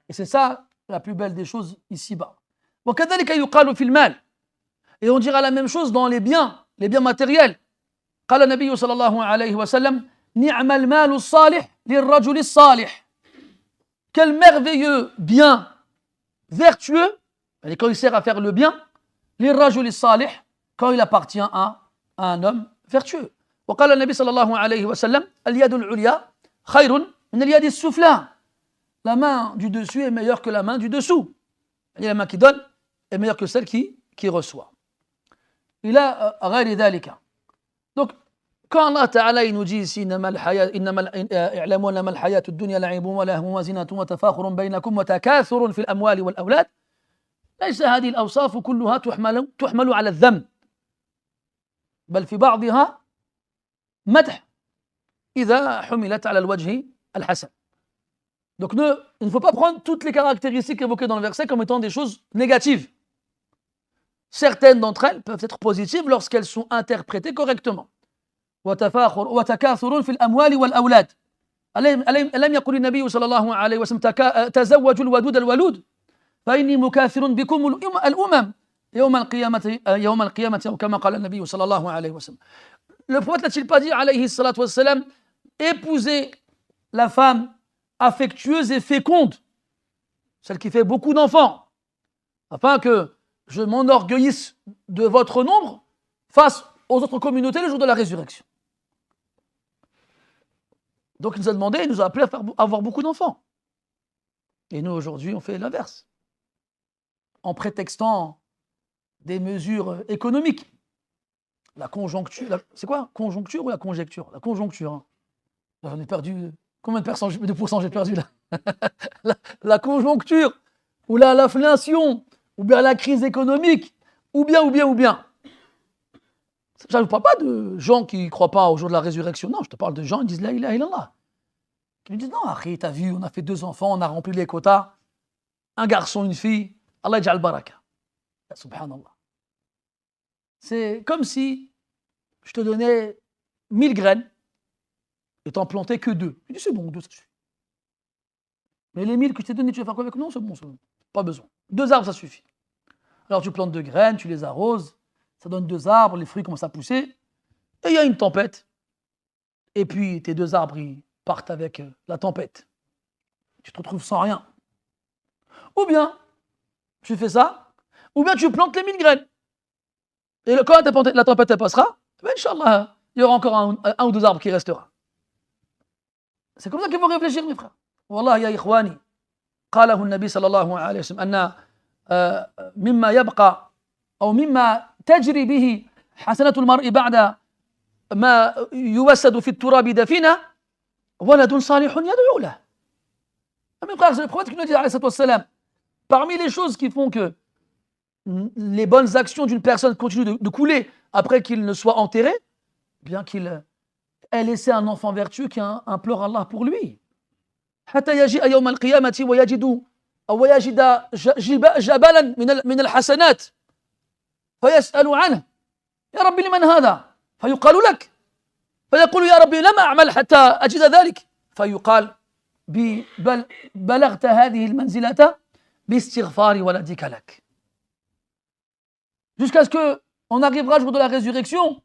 Speaker 1: Et c'est ça la plus belle des choses ici-bas. Et on dira la même chose dans les biens matériels. قال النبي صلى الله عليه وسلم نعم المال الصالح للرجل الصالح. Quel merveilleux bien vertueux, et quand il sert à faire le bien, للرجل الصالح, quand il appartient à un homme vertueux. وقال النبي صلى الله عليه وسلم اليد العليا خير من اليد السفلى. La main du dessus est meilleure que la main du dessous. Et la main qui donne est meilleure que celle qui reçoit. Il a غير ذلك. Donc, quand Allah Ta'ala il nous dit ici اعلموا انما الحياة الدنيا لعب ولهو وزينة وتفاخر بينكم وتكاثر في الأموال والأولاد ليس هذه الأوصاف كلها تحمل على الذم بل في بعضها مدح إذا حملت على الوجه الحسن. Donc il ne faut pas prendre toutes les caractéristiques évoquées dans le verset comme étant des choses négatives. Certaines d'entre elles peuvent être positives lorsqu'elles sont interprétées correctement. وتكاثر في الأموال والأولاد. ألم يقل النبي صلى الله عليه وسلم تزوجوا الودود الولود فإني مكاثر بكم الأمم يوم القيامة أو كما قال النبي صلى الله عليه وسلم. Le prophète n'a-t-il pas dit alayhi salatu wassalam, épousez la femme affectueuse et féconde, celle qui fait beaucoup d'enfants, afin que je m'enorgueillisse de votre nombre face aux autres communautés le jour de la résurrection. Donc il nous a demandé, il nous a appelé à avoir beaucoup d'enfants. Et nous aujourd'hui on fait l'inverse, en prétextant des mesures économiques. La conjoncture, c'est quoi? Conjoncture ou la conjecture? La conjoncture. Hein. J'en ai perdu. Combien de pourcents j'ai perdu là? La conjoncture, ou l'inflation, ou bien la crise économique, ou bien. Je ne parle pas de gens qui ne croient pas au jour de la résurrection. Non, je te parle de gens qui disent la ilaha illallah. Qui me disent non, Akhi, t'as vu, on a fait 2 enfants, on a rempli les quotas. Un garçon, une fille. Allah yaj'al baraka. Subhanallah. C'est comme si je te donnais 1000 graines et t'en plantais que 2. Je dis c'est bon, 2 ça suffit. Mais les 1000 que je t'ai donné, tu vas faire quoi avec? Non, c'est bon, pas besoin. 2 arbres, ça suffit. Alors tu plantes 2 graines, tu les arroses, ça donne 2 arbres, les fruits commencent à pousser, et il y a une tempête. Et puis tes 2 arbres, ils partent avec la tempête. Tu te retrouves sans rien. Ou bien, tu fais ça, ou bien tu plantes les 1000 graines. Et quand la tempête passera, ben Inch'Allah, il y aura encore un ou 2 arbres qui restera. C'est comme ça qu'il faut réfléchir, mes frères. Wallah, ya ikhwani, قاله النبي صلى الله عليه وسلم أن مما يبقى أو مما تجري به حسنة المرء بعد ما يوسد في التراب دفينة ولد صالح يدعو له. Mes frères, c'est le prophète qui nous dit, alayhi salatu wassalam, parmi les choses qui font que les bonnes actions d'une personne continuent de couler après qu'il ne soit enterré, bien qu'il ait laissé un enfant vertueux qui implore Allah pour lui. حتى يجيء يوم القيامة ويجد أو يجد جبلا من الحسنات فيسأل عنه يا ربي لمن هذا؟ فيقال لك فيقول يا ربي لم أعمل حتى أجد ذلك فيقال بل بلغت هذه المنزلة باستغفار ولدك لك. Jusqu'à ce qu'on arrivera au jour de la résurrection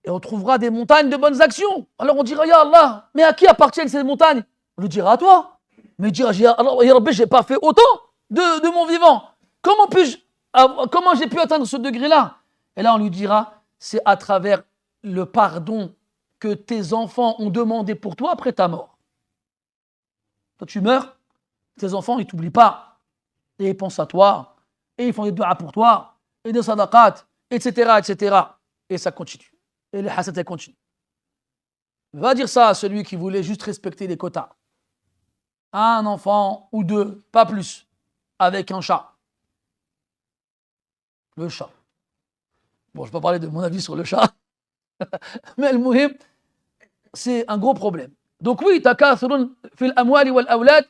Speaker 1: et on trouvera des montagnes de bonnes actions. Alors on dira, Ya Allah, mais à qui appartiennent ces montagnes? On lui dira à toi. Mais il dira, Ya Rabbi, je n'ai pas fait autant de mon vivant. Comment j'ai pu atteindre ce degré-là? Et là on lui dira, c'est à travers le pardon que tes enfants ont demandé pour toi après ta mort. Quand tu meurs, tes enfants, ils ne t'oublient pas. Et ils pensent à toi. Et ils font des du'as pour toi. Et des sadaqat, etc., etc. Et ça continue. Et les hasanat continuent. Va dire ça à celui qui voulait juste respecter les quotas. Un enfant ou deux, pas plus, avec un chat. Le chat. Bon, je ne vais pas parler de mon avis sur le chat. Mais le muhim, c'est un gros problème. Donc oui, takathurun fil amwali wal awlad,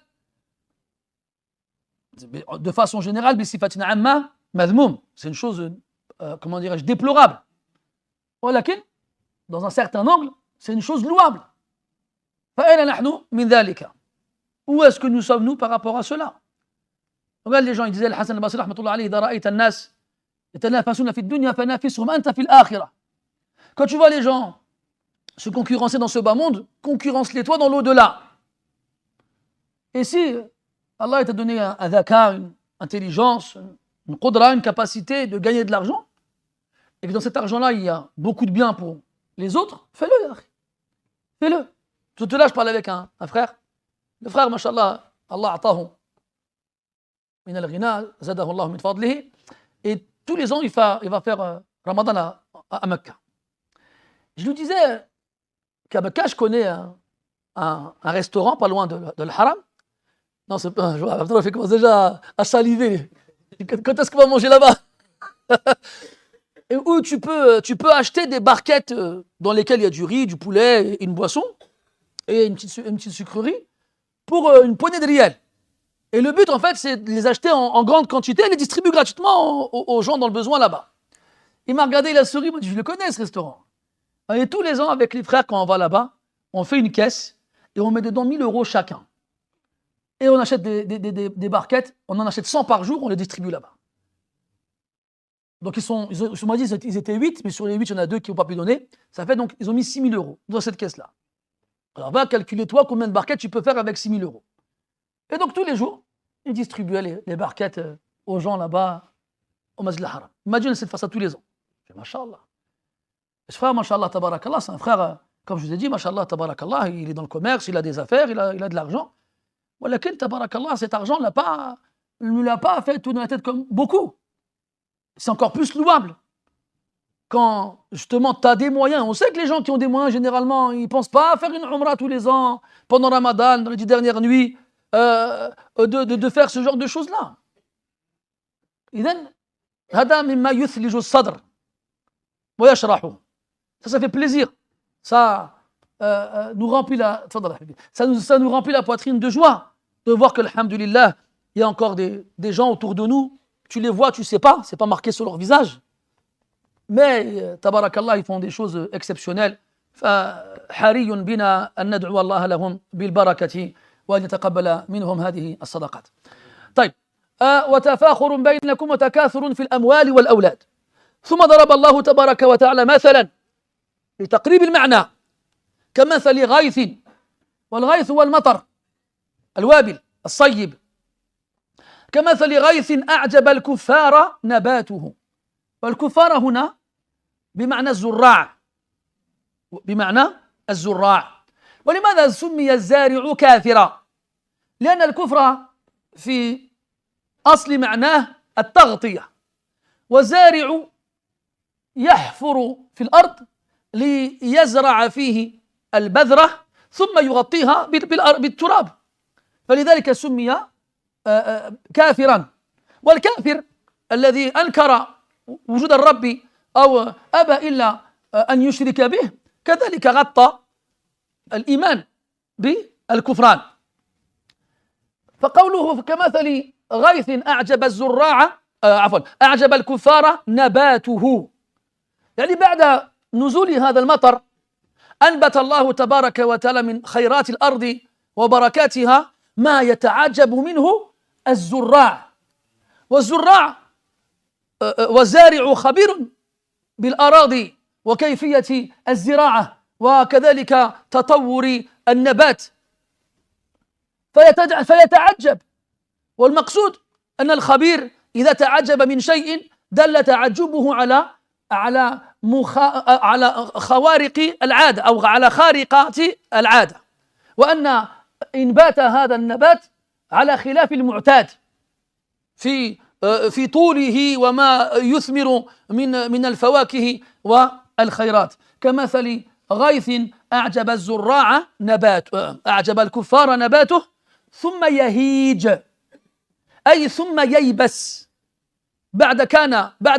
Speaker 1: de façon générale, bisifatin amma, madmoum, c'est une chose, comment dirais-je, déplorable. Walakin, dans un certain angle, c'est une chose louable. Fa'ayna nahnu min dhalika. Où est-ce que nous sommes, nous, par rapport à cela? Regarde les gens, ils disaient, le Hassan al-Basri, rahmatullah alayhi, idha ra'ayta an-nas yatanafasuna fi ad-dunya fanafisuhum anta fi al-akhirah. Quand tu vois les gens se concurrencer dans ce bas monde, concurrence-les toi dans l'au-delà. Et si Allah t'a donné un dhakar, une intelligence, une qudra, une capacité de gagner de l'argent, et que dans cet argent-là, il y a beaucoup de bien pour les autres, fais-le. Fais-le. Tout à l'heure, je parlais avec un frère. Le frère, mashallah, Allah atahu min al-ghina, zadahu Allah min fadlihi. Et tous les ans, il va faire Ramadan à Mecca. Je lui disais qu'à Mecca, je connais un restaurant pas loin de l'Haram. Non, c'est pas. Je commence déjà à saliver. Quand est-ce qu'on va manger là-bas? Et où tu peux acheter des barquettes dans lesquelles il y a du riz, du poulet, une boisson et une petite sucrerie pour une poignée de riels. Et le but, en fait, c'est de les acheter en grande quantité et les distribuer gratuitement aux gens dans le besoin là-bas. Il m'a regardé, il a souri, il m'a dit, je le connais ce restaurant. Et tous les ans, avec les frères, quand on va là-bas, on fait une caisse et on met dedans 1 000 € chacun. Et on achète des barquettes, on en achète 100 par jour, on les distribue là-bas. Donc ils m'ont dit ils étaient 8, mais sur les 8, il y en a 2 qui n'ont pas pu donner. Ça fait donc, ils ont mis 6 000 € dans cette caisse-là. Alors va calculer toi combien de barquettes tu peux faire avec 6 000 €. Et donc tous les jours, ils distribuaient les barquettes aux gens là-bas, au Masjid al-Haram. Imagine cette face à tous les ans. Je dis, Masha'Allah. Ce frère, Masha'Allah, tabarakallah, c'est un frère, comme je vous ai dit, Masha'Allah, tabarakallah, il est dans le commerce, il a des affaires, il a de l'argent. Walakin, tabarakallah, cet argent ne lui a pas fait tout dans la tête comme beaucoup. C'est encore plus louable. Quand, justement, tu as des moyens. On sait que les gens qui ont des moyens, généralement, ils ne pensent pas à faire une umrah tous les ans, pendant Ramadan, dans les 10 dernières nuits, de faire ce genre de choses-là. إذن هذا مما يثلج الصدر ويشرحه. Ça fait plaisir. Ça nous remplit ça nous remplit la poitrine de joie de voir que, alhamdulillah, il y a encore des gens autour de nous. Tu les vois, tu ne sais pas, c'est pas marqué sur leur visage. Mais, tabarakallah, ils font des choses exceptionnelles. فحري بنا أن ندعو الله لهم بالبركة وأن يتقبل منهم هذه الصدقات. طيب وتفاخر بينكم وتكاثر في الأموال والأولاد. ثم ضرب الله تبارك وتعالى مثلا لتقريب المعنى كمثل غيث، والغيث هو المطر الوابل الصيب، كمثل غيث أعجب الكفار نباته. والكفار هنا بمعنى الزراع. ولماذا سمي الزارع كافرا؟ لأن الكفر في أصل معناه التغطية، والزارع يحفر في الأرض ليزرع فيه البذرة ثم يغطيها بالتراب، فلذلك سمي كافرا. والكافر الذي أنكر وجود الرب أو أبى إلا أن يشرك به كذلك غطى الإيمان بالكفران. فقوله كمثل غيث أعجب الزراع أعجب الكفار نباته، يعني بعد نزول هذا المطر أنبت الله تبارك وتعالى من خيرات الأرض وبركاتها ما يتعجب منه الزراع. والزراع والزارع خبير بالأراضي وكيفية الزراعة وكذلك تطور النبات فيتعجب. والمقصود أن الخبير إذا تعجب من شيء دل تعجبه على خوارق العادة أو على خارقات العادة، وأن إنبات هذا النبات على خلاف المعتاد في طوله وما يثمر من الفواكه والخيرات. كمثل غيث أعجب الزراع أعجب الكفار نباته ثم يهيج، أي ثم ييبس بعد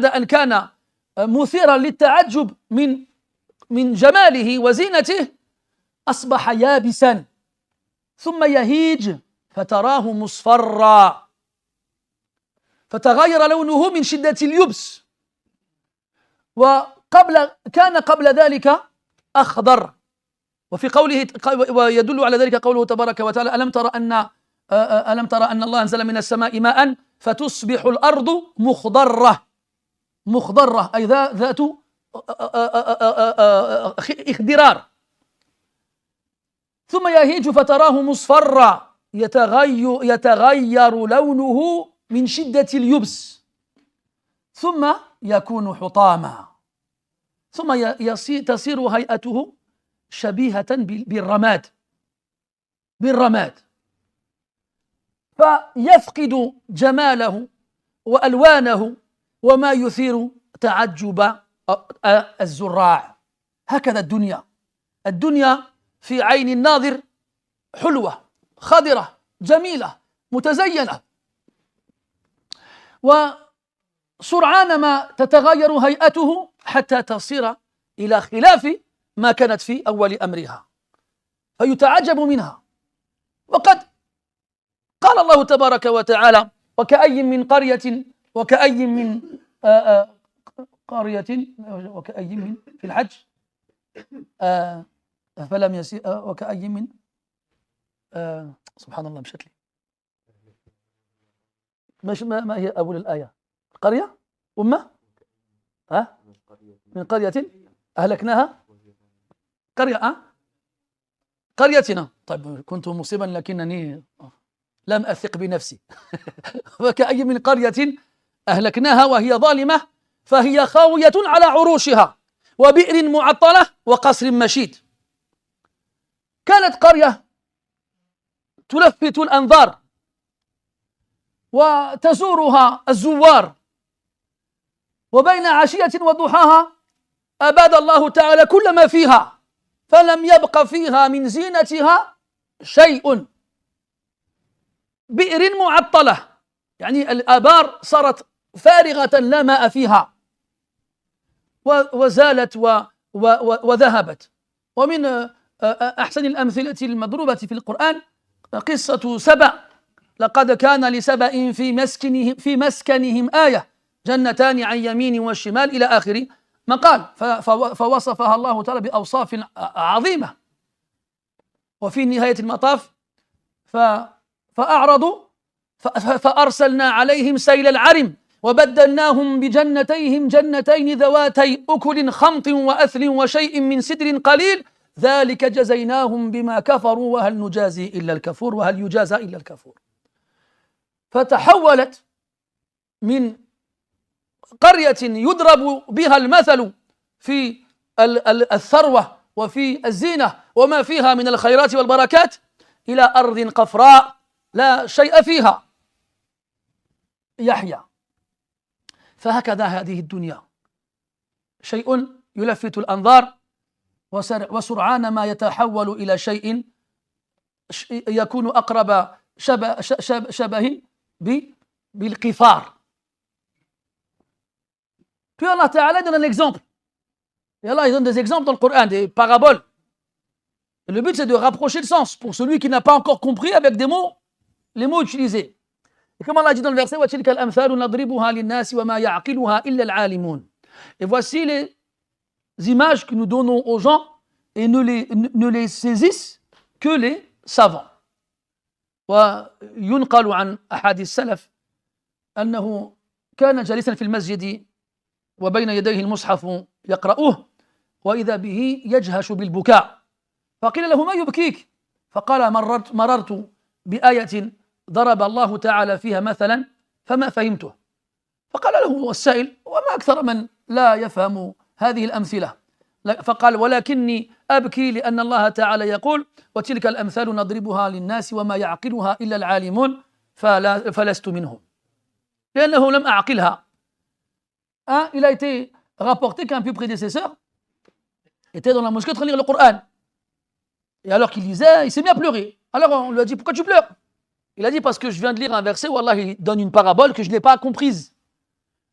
Speaker 1: أن كان مثيرا للتعجب من جماله وزينته أصبح يابسا، ثم يهيج فتراه مصفرا، فتغير لونه من شدة اليبس، كان قبل ذلك أخضر. وفي قوله ويدل على ذلك قوله تبارك وتعالى ألم ترى أن الله أنزل من السماء ماء فتصبح الأرض مخضرة أي ذات اخضرار. ثم يهيج فتراه مصفرا يتغير لونه من شدة اليبس ثم يكون حطاما، ثم تصير هيئته شبيهة بالرماد فيفقد جماله وألوانه وما يثير تعجب الزراع. هكذا الدنيا في عين الناظر حلوة خضرة جميلة متزينة، وسرعان ما تتغير هيئته حتى تصير إلى خلاف ما كانت في أول أمرها فيتعجب منها. وقد قال الله تبارك وتعالى وكأي من قرية في الحج فلم يسير وكأي من سبحان الله مشت لي ما هي أول الآية؟ قرية من قرية أهلكناها قريتنا. طيب كنت مصيبا لكنني لم أثق بنفسي وكأي من قرية أهلكناها وهي ظالمة فهي خاوية على عروشها وبئر معطلة وقصر مشيد. كانت قرية تلفت الأنظار وتزورها الزوار، وبين عشية وضحاها أباد الله تعالى كل ما فيها فلم يبق فيها من زينتها شيء. بئر معطلة يعني الآبار صارت فارغة لا ماء فيها وزالت وذهبت. ومن أحسن الأمثلة المضروبة في القرآن قصة سبأ، لقد كان لسبأ في مسكنهم آية جنتان عن يمين والشمال إلى آخر ما قال، فوصفها الله تعالى بأوصاف عظيمة. وفي نهاية المطاف فأعرضوا فأرسلنا عليهم سيل العرم وبدلناهم بجنتيهم جنتين ذواتي أكل خمط وأثل وشيء من سدر قليل ذلك جزيناهم بما كفروا وهل نجازي إلا الكفور وهل يجازى إلا الكفور. فتحولت من قرية يضرب بها المثل في الثروة وفي الزينة وما فيها من الخيرات والبركات إلى أرض قفراء لا شيء فيها يحيى. فهكذا هذه الدنيا شيء يلفت الأنظار وسرعان ما يتحول إلى شيء يكون أقرب شبه بالقفار. Puis Allah Ta'ala donne un exemple. Et Allah il donne des exemples dans le Coran, des paraboles. Et le but c'est de rapprocher le sens pour celui qui n'a pas encore compris avec des mots, les mots utilisés. Et comme Allah dit dans le verset, وَتِلْكَ الْأَمْثَالُ نَضْرِبُهَا لِلنَّاسِ وَمَا يَعْقِلُهَا إِلَّا الْعَالِمُونَ. Et voici les images que nous donnons aux gens et ne les saisissent que les savants. وينقل عن أحد السلف أنه كان جالسا في المسجد وبين يديه المصحف يقرأه وإذا به يجهش بالبكاء فقيل له ما يبكيك فقال مررت بآية ضرب الله تعالى فيها مثلا فما فهمته فقال له السائل وما أكثر من لا يفهم هذه الأمثلة فقال ولكني أبكي لأن الله تعالى يقول وتلك الأمثال نضربها للناس وما يعقلها إلا العالمون فلست منهم لأنه لم أعقلها. Il a été rapporté qu'un peu prédécesseur était dans la mosquée en train de lire le Coran. Et alors qu'il lisait, il s'est mis à pleurer. Alors on lui a dit, pourquoi tu pleures? Il a dit, parce que je viens de lire un verset où Allah il donne une parabole que je n'ai pas comprise.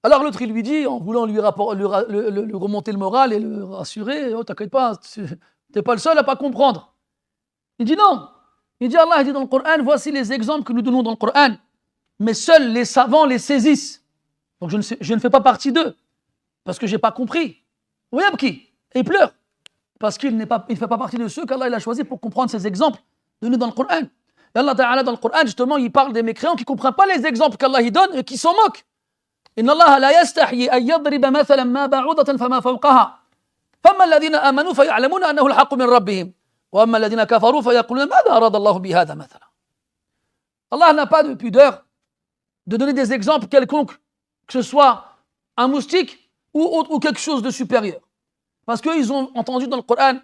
Speaker 1: Alors l'autre, il lui dit, en voulant lui remonter le moral et le rassurer, oh t'inquiète pas, t'es pas le seul à pas comprendre. Il dit non. Il dit, Allah il dit dans le Coran, voici les exemples que nous donnons dans le Coran, mais seuls les savants les saisissent. Donc je ne fais pas partie d'eux, parce que je n'ai pas compris. Oui, Abki, et il pleure, parce qu'il ne fait pas partie de ceux qu'Allah il a choisi pour comprendre ces exemples donnés dans le Coran. Et Allah Ta'ala dans le Coran, justement, il parle des mécréants qui ne comprennent pas les exemples qu'Allah il donne et qui s'en moquent. Inna Allah la yastahi an yadriba mathalan ma ba'udatan fama fawqaha. Famma alladhina amanu faya'lamuna annahu al-haqqu min rabbihim. Wa amma alladhina kafaru fayaquluna madha arada Allah bihadha mathala. Allah n'a pas de pudeur de donner des exemples quelconques, que ce soit un moustique ou quelque chose de supérieur. Parce qu'ils ont entendu dans le Coran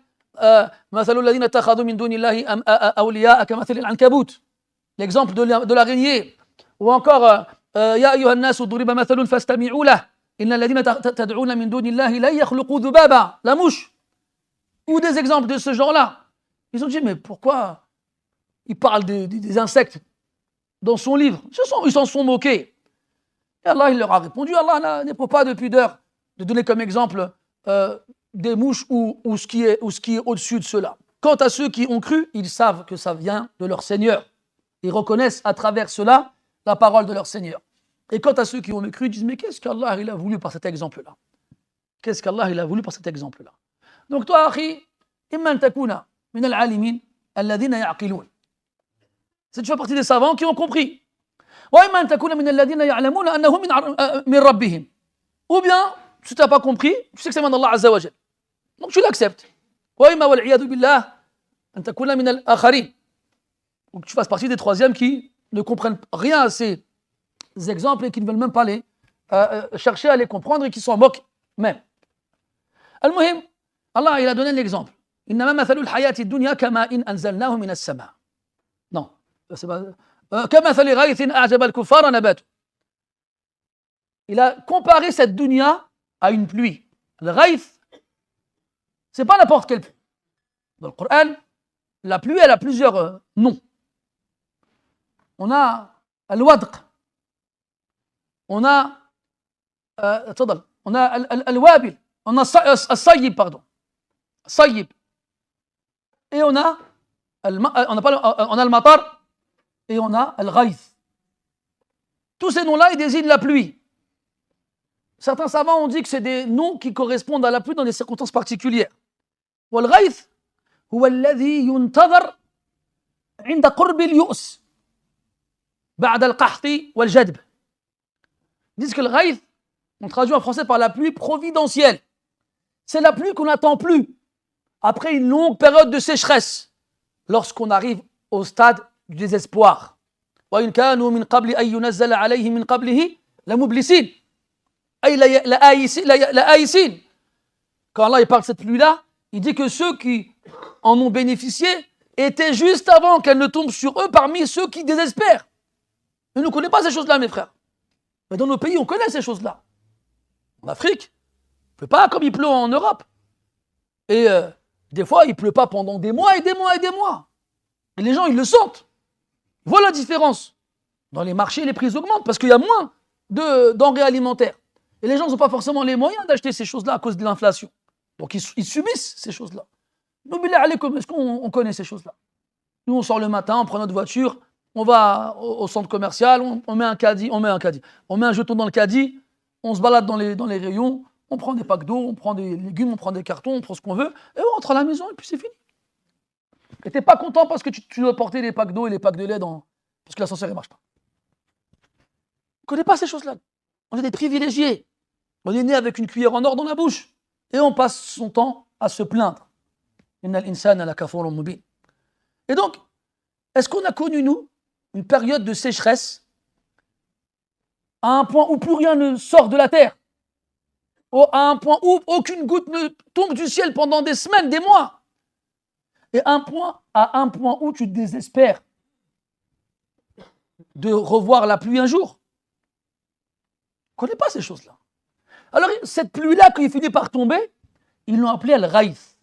Speaker 1: l'exemple de l'araignée, ou encore يا أيها الناس ضرب مثل فاستمعوا له إن الذين تدعون من دون الله لا يخلقوا ذبابا, la mouche, ou des exemples de ce genre-là. Ils ont dit mais pourquoi il parle des insectes dans son livre? Ils s'en sont moqués. Et Allah il leur a répondu, Allah n'éprouve pas de pudeur de donner comme exemple des mouches ou ce qui est au-dessus de cela. Quant à ceux qui ont cru, ils savent que ça vient de leur Seigneur. Ils reconnaissent à travers cela la parole de leur Seigneur. Et quant à ceux qui ont cru, ils disent mais qu'est-ce qu'Allah il a voulu par cet exemple-là? Qu'est-ce qu'Allah il a voulu par cet exemple-là? Donc toi, akhi, imma an takuna min al-alimin alladhina ya'qilun. C'est tu fais partie des savants qui ont compris. Wa imma an takuna min alladhina ya'lamuna annahu min rabbihim. Ou bien, si tu n'as pas compris, tu sais que c'est vient d'Allah Azza wa Jal. Donc tu l'acceptes. Wa imma wal iyadu billah an takuna min al-akharin. Ou que tu fasses partie des troisièmes qui ne comprennent rien à ces exemples et qui ne veulent même pas les chercher à les comprendre et qui s'en moquent même. Al-Muhim, Allah il a donné l'exemple. Innama mathalu al-hayati ad-dunya kama in anzalnahu min as-sama'. Non, c'est pas kamathali ghaythin a'jaba al-kuffara nabatu. Il a comparé cette dunya à une pluie. Le ghayth, c'est pas n'importe quelle pluie. Dans le Coran, la pluie elle a plusieurs noms. On a al-wadq, on a al-wabil, on a al-sayyib, pardon, sayyib, et on a al-matar, et on a al-ghayth. Tous ces noms-là, ils désignent la pluie. Certains savants ont dit que c'est des noms qui correspondent à la pluie dans des circonstances particulières. Wal-ghayth, huwa alladhi yuntadhar 'inda qurbi al-yu's. بعد القحط والجدب. Ils disent que le ghayth, on traduit en français par la pluie providentielle. C'est la pluie qu'on n'attend plus après une longue période de sécheresse, lorsqu'on arrive au stade du désespoir. وإن كانوا من قبل أن ينزل عليهم من قبله لمبلسين أي لآيسين. Quand Allah il parle de cette pluie-là, il dit que ceux qui en ont bénéficié étaient juste avant qu'elle ne tombe sur eux parmi ceux qui désespèrent. Mais nous ne connaissons pas ces choses-là, mes frères. Mais dans nos pays, on connaît ces choses-là. En Afrique, il ne pleut pas comme il pleut en Europe. Et des fois, il ne pleut pas pendant des mois et des mois et des mois. Et les gens, ils le sentent. Ils voient la différence. Dans les marchés, les prix augmentent parce qu'il y a moins de denrées alimentaires. Et les gens n'ont pas forcément les moyens d'acheter ces choses-là à cause de l'inflation. Donc ils subissent ces choses-là. Nous, billah alaykoum, est-ce qu'on connaît ces choses-là? Nous, on sort le matin, on prend notre voiture, on va au centre commercial, on met un jeton dans le caddie, on se balade dans les rayons, on prend des packs d'eau, on prend des légumes, on prend des cartons, on prend ce qu'on veut, et on rentre à la maison et puis c'est fini. Et t'es pas content parce que tu dois porter les packs d'eau et les packs de lait parce que l'ascenseur ne marche pas. On ne connaît pas ces choses-là. On est des privilégiés. On est né avec une cuillère en or dans la bouche. Et on passe son temps à se plaindre. Innal insana lakafurun mubin. Et donc, est-ce qu'on a connu, nous, une période de sécheresse à un point où plus rien ne sort de la terre, à un point où aucune goutte ne tombe du ciel pendant des semaines, des mois, et à un point où tu te désespères de revoir la pluie un jour? On ne connaît pas ces choses-là. Alors, cette pluie-là, quand il finit par tomber, ils l'ont appelée al-Ghaïth.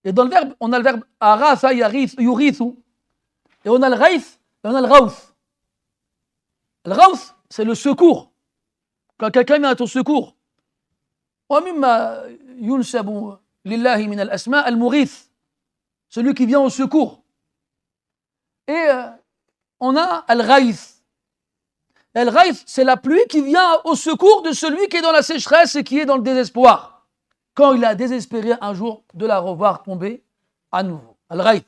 Speaker 1: Et dans le verbe, on a le verbe arasa yurithu, et on a le Ghaïth, et on a le Ghawth. Le Ghawth, c'est le secours. Quand quelqu'un vient à ton secours. وَمِمَّا يُنْسَبُ لِلَّهِ مِنَ الْأَسْمَاءِ الْمُغِيث, celui qui vient au secours. Et on a al-Ghaïth. Al-Ghaïth, c'est la pluie qui vient au secours de celui qui est dans la sécheresse et qui est dans le désespoir, quand il a désespéré un jour de la revoir tomber à nouveau. Al-Ghaïth.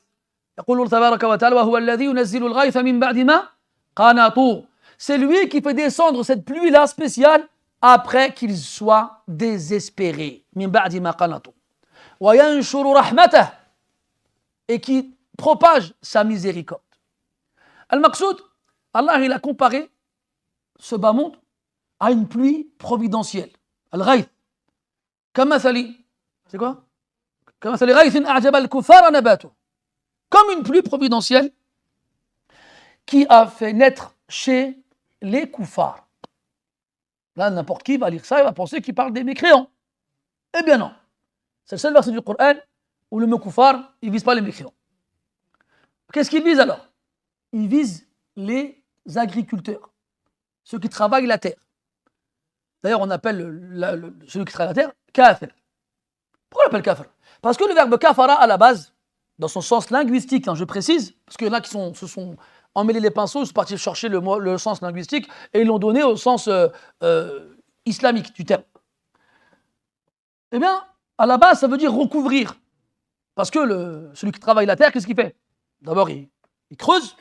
Speaker 1: يقول تبارك وتعالى وهو الذي ينزل الغيث من بعد ما قنطوا. C'est lui qui fait descendre cette pluie-là spéciale après qu'il soit désespéré. من بعد ما قنطوا. وينشر رحمته, et qui propage sa miséricorde. Al-Maqsoud, Allah il a comparé ce bas monde à une pluie providentielle. Al-Ghayth. Kamathali. C'est quoi? Kamathali ghaythin a'jaba al-kuffara nabatu. Comme une pluie providentielle qui a fait naître chez les kuffars. Là, n'importe qui va lire ça, il va penser qu'il parle des mécréants. Eh bien non. C'est le seul verset du Coran où le mot kuffar, il ne vise pas les mécréants. Qu'est-ce qu'il vise alors? Il vise les agriculteurs, ceux qui travaillent la terre. D'ailleurs, on appelle celui qui travaille la terre kafir. Pourquoi on l'appelle kafir? Parce que le verbe kafara, à la base, dans son sens linguistique, je précise, parce qu'il y en a qui se sont emmêlés les pinceaux, ils sont partis chercher le sens linguistique et ils l'ont donné au sens islamique du terme. Eh bien, à la base, ça veut dire recouvrir. Parce que celui qui travaille la terre, qu'est-ce qu'il fait? D'abord, il creuse,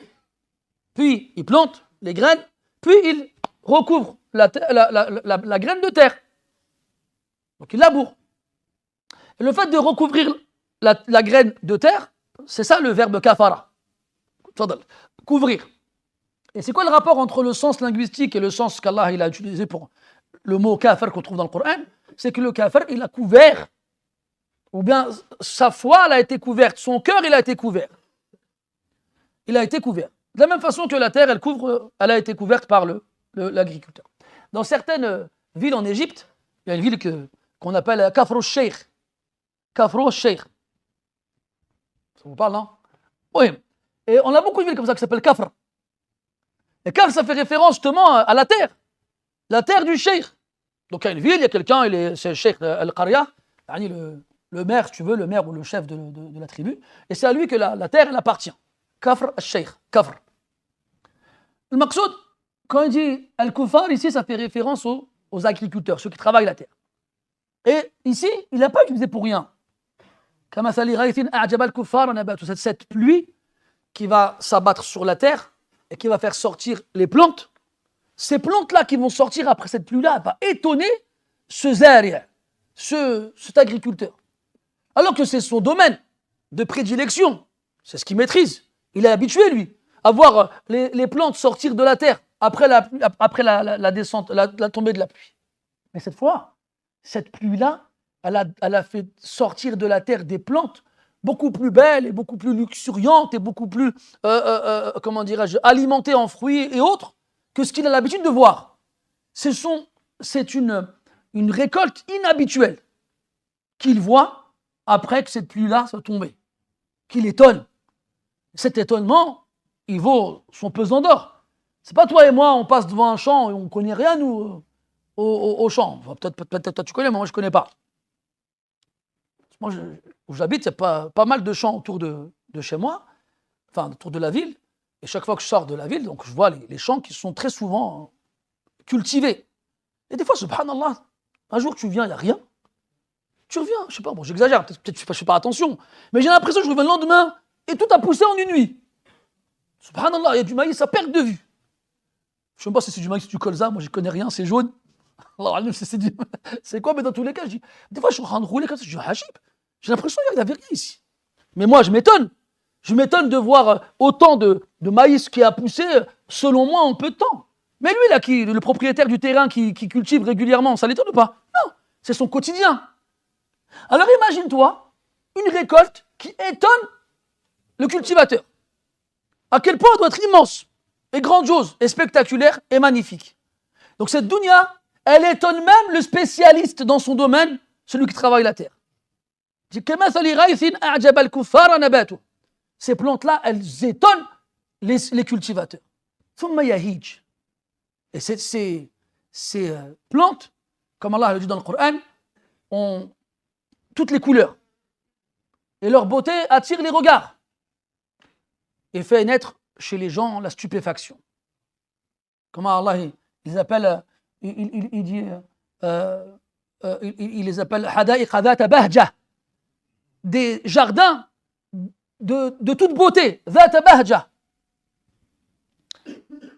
Speaker 1: puis il plante les graines, puis il recouvre la graine de terre. Donc il laboure. Et le fait de recouvrir la graine de terre, c'est ça le verbe kafara. Couvrir. Et c'est quoi le rapport entre le sens linguistique et le sens qu'Allah il a utilisé pour le mot kafir qu'on trouve dans le Coran? C'est que le kafir, il a couvert, ou bien sa foi, elle a été couverte, son cœur, il a été couvert. Il a été couvert. De la même façon que la terre, elle a été couverte par l'agriculteur. Dans certaines villes en Égypte, il y a une ville qu'on appelle Kafr al-Sheikh. Kafr al-Sheikh. Ça vous parle, non? Oui. Et on a beaucoup de villes comme ça qui s'appellent Kafr. Et Kafr, ça fait référence justement à la terre du Sheikh. Donc il y a une ville, il y a quelqu'un, c'est le Sheikh al-Qarya, le maire, si tu veux, le maire ou le chef de la tribu, et c'est à lui que la terre, elle appartient. Kafr al-Sheikh, Kafr. Le Maqsoud, quand il dit al-Kufar, ici, ça fait référence aux agriculteurs, ceux qui travaillent la terre. Et ici, il n'a pas utilisé pour rien. Cette pluie qui va s'abattre sur la terre et qui va faire sortir les plantes, ces plantes-là qui vont sortir après cette pluie-là, va étonner ce zari', cet agriculteur. Alors que c'est son domaine de prédilection, c'est ce qu'il maîtrise. Il est habitué, lui, à voir les plantes sortir de la terre après la descente, la tombée de la pluie. Mais cette fois, cette pluie-là, elle a fait sortir de la terre des plantes beaucoup plus belles et beaucoup plus luxuriantes et beaucoup plus, comment dirais-je, alimentées en fruits et autres que ce qu'il a l'habitude de voir. C'est une récolte inhabituelle qu'il voit après que cette pluie-là soit tombée, qu'il étonne. Cet étonnement, il vaut son pesant d'or. C'est pas toi et moi, on passe devant un champ et on ne connaît rien, nous, au champ. Enfin, peut-être toi tu connais, mais moi je ne connais pas. Moi, où j'habite, il y a pas mal de champs autour de chez moi, enfin autour de la ville. Et chaque fois que je sors de la ville, donc je vois les champs qui sont très souvent cultivés. Et des fois, subhanallah, un jour tu viens, il n'y a rien. Tu reviens, je sais pas, bon j'exagère, peut-être je fais pas attention, mais j'ai l'impression que je reviens le lendemain et tout a poussé en une nuit. Subhanallah, il y a du maïs à perte de vue. Je ne sais même pas si c'est du maïs, du colza, moi je connais rien, c'est jaune. Allah, c'est quoi, mais dans tous les cas, des fois je suis en train de rouler comme ça, je dis hachib, j'ai l'impression qu'il n'y avait rien ici. Mais moi je m'étonne de voir autant de maïs qui a poussé, selon moi, en peu de temps. Mais lui là, le propriétaire du terrain qui cultive régulièrement, ça l'étonne ou pas? Non, c'est son quotidien. Alors imagine-toi une récolte qui étonne le cultivateur. À quel point elle doit être immense, et grandiose, et spectaculaire, et magnifique. Donc cette dunya, elle étonne même le spécialiste dans son domaine, celui qui travaille la terre. Ces plantes-là, elles étonnent les cultivateurs. Et ces plantes, comme Allah le dit dans le Coran, ont toutes les couleurs. Et leur beauté attire les regards. Et fait naître chez les gens la stupéfaction. Comment Allah les appelle, il dit, il les appelle hada'iqa dhata bahja, des jardins de toute beauté, dhata bahja.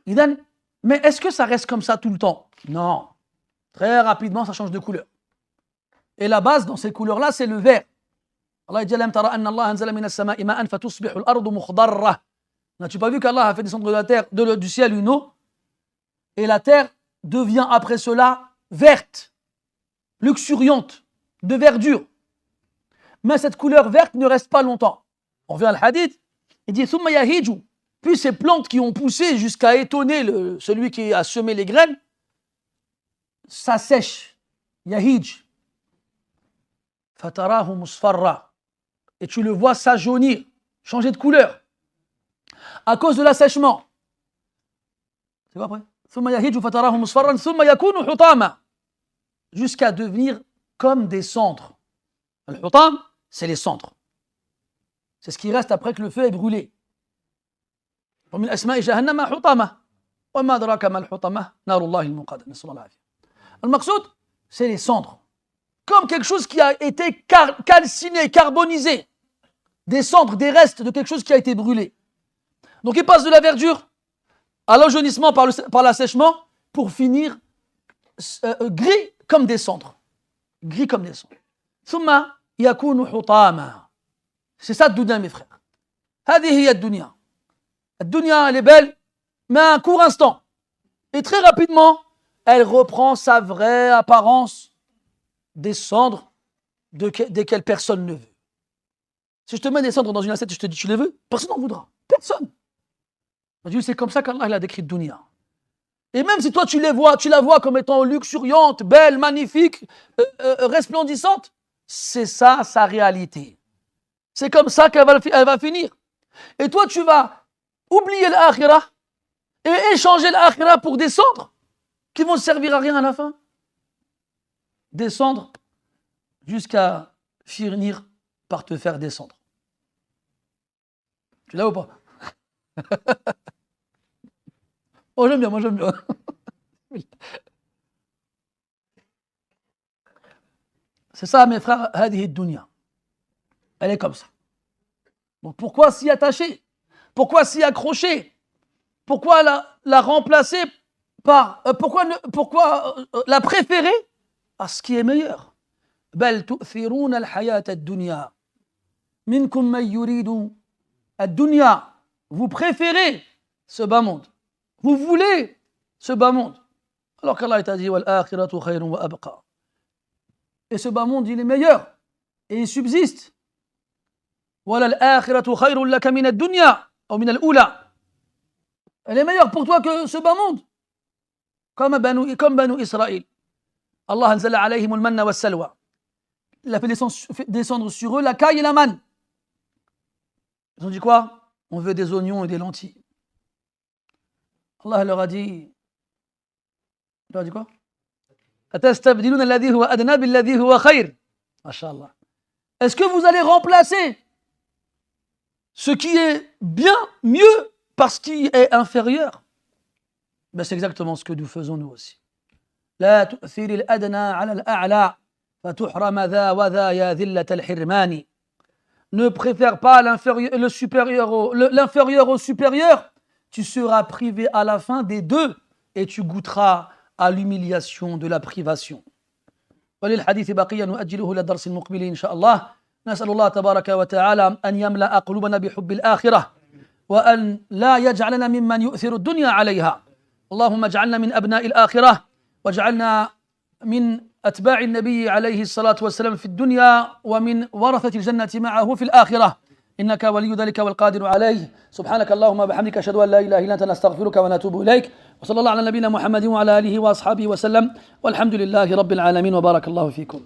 Speaker 1: Mais est-ce que ça reste comme ça tout le temps? Non. Très rapidement, ça change de couleur. Et la base dans ces couleurs-là, c'est le vert. Allah dit, n'as-tu pas vu qu'Allah a fait descendre de la terre, du ciel une eau, et la terre devient après cela verte, luxuriante, de verdure. Mais cette couleur verte ne reste pas longtemps. On revient à l'hadith, il dit thumma yahiju, puis ces plantes qui ont poussé jusqu'à étonner celui qui a semé les graines, ça sèche, yahij, fatarahu musfarra, et tu le vois s'ajaunir, changer de couleur, à cause de l'assèchement. C'est quoi après? Jusqu'à devenir comme des cendres. Al-hutam, c'est les cendres. C'est ce qui reste après que le feu est brûlé. Al-maqsoud, c'est les cendres. Comme quelque chose qui a été calciné, carbonisé. Des cendres, des restes de quelque chose qui a été brûlé. Donc il passe de la verdure à l'ajaunissement par l'assèchement pour finir gris comme des cendres. Gris comme des cendres. Thumma yakunu hutama. C'est ça dunya, mes frères. Hadi hiya dunya. La dunya, elle est belle, mais à un court instant. Et très rapidement, elle reprend sa vraie apparence des cendres desquelles personne ne veut. Si je te mets des cendres dans une assiette et je te dis tu les veux, personne n'en voudra. Personne. C'est comme ça qu'Allah a décrit dunya. Et même si toi tu la vois comme étant luxuriante, belle, magnifique, resplendissante, c'est ça sa réalité. C'est comme ça qu'elle va finir. Et toi tu vas oublier l'akhirah et échanger l'akhirah pour des cendres qui vont ne servir à rien à la fin. Descendre jusqu'à finir par te faire descendre. Tu l'as ou pas? Oh, j'aime bien. C'est ça, mes frères, hadihi dunya. Elle est comme ça. Donc pourquoi s'y attacher? Pourquoi s'y accrocher? Pourquoi la remplacer par... pourquoi la préférer à ce qui est meilleur? بل تؤثرون الحياة الدنيا منكم من يريد الدنيا. Vous préférez ce bas monde. Vous voulez ce bas monde. Alors qu'Allah t'a dit وَالْآخِرَةُ خَيْرٌ وَأَبْقَى. Et ce bas monde, il est meilleur. Et il subsiste. وَلَلْآخِرَةُ خَيْرٌ لَكَ مِنَ الدُّنْيَا أو مِنَ الْأُولَى. Elle est meilleure pour toi que ce bas monde. Comme Banu Israël. Allah anzala alayhim al-manna was-salwa. Il a fait descendre sur eux la caille et la manne. Ils ont dit quoi? On veut des oignons et des lentilles. Allah leur a dit, quoi? أتستبدلون الذي هو أدنى بالذي هو خير. Masha'Allah. Est-ce que vous allez remplacer ce qui est bien, mieux, par ce qui est inférieur? Ben, c'est exactement ce que nous faisons nous aussi. لا تؤثر الأدنى على الأعلى فتحرم ذا وذا يا ذلة الحرمان. Ne préfère pas l'inférieur au supérieur. Tu seras privé à la fin des deux et tu goûteras à l'humiliation de la privation. وللحديث بقية نؤجله إلى الدرس المقبل إن شاء الله. نسأل الله تبارك وتعالى أن يملأ قلوبنا بحب الآخرة وأن لا يجعلنا ممن يؤثر الدنيا عليها. اللهم اجعلنا من أبناء الآخرة واجعلنا من أتباع النبي عليه الصلاة والسلام في الدنيا ومن ورثة الجنة معه في الآخرة إنك ولي ذلك والقادر عليه. سبحانك اللهم وبحمدك أشهد أن لا إله إلا أنت نستغفرك ونتوب إليك وصلى الله على نبينا محمد وعلى آله وأصحابه وسلم والحمد لله رب العالمين وبارك الله فيكم.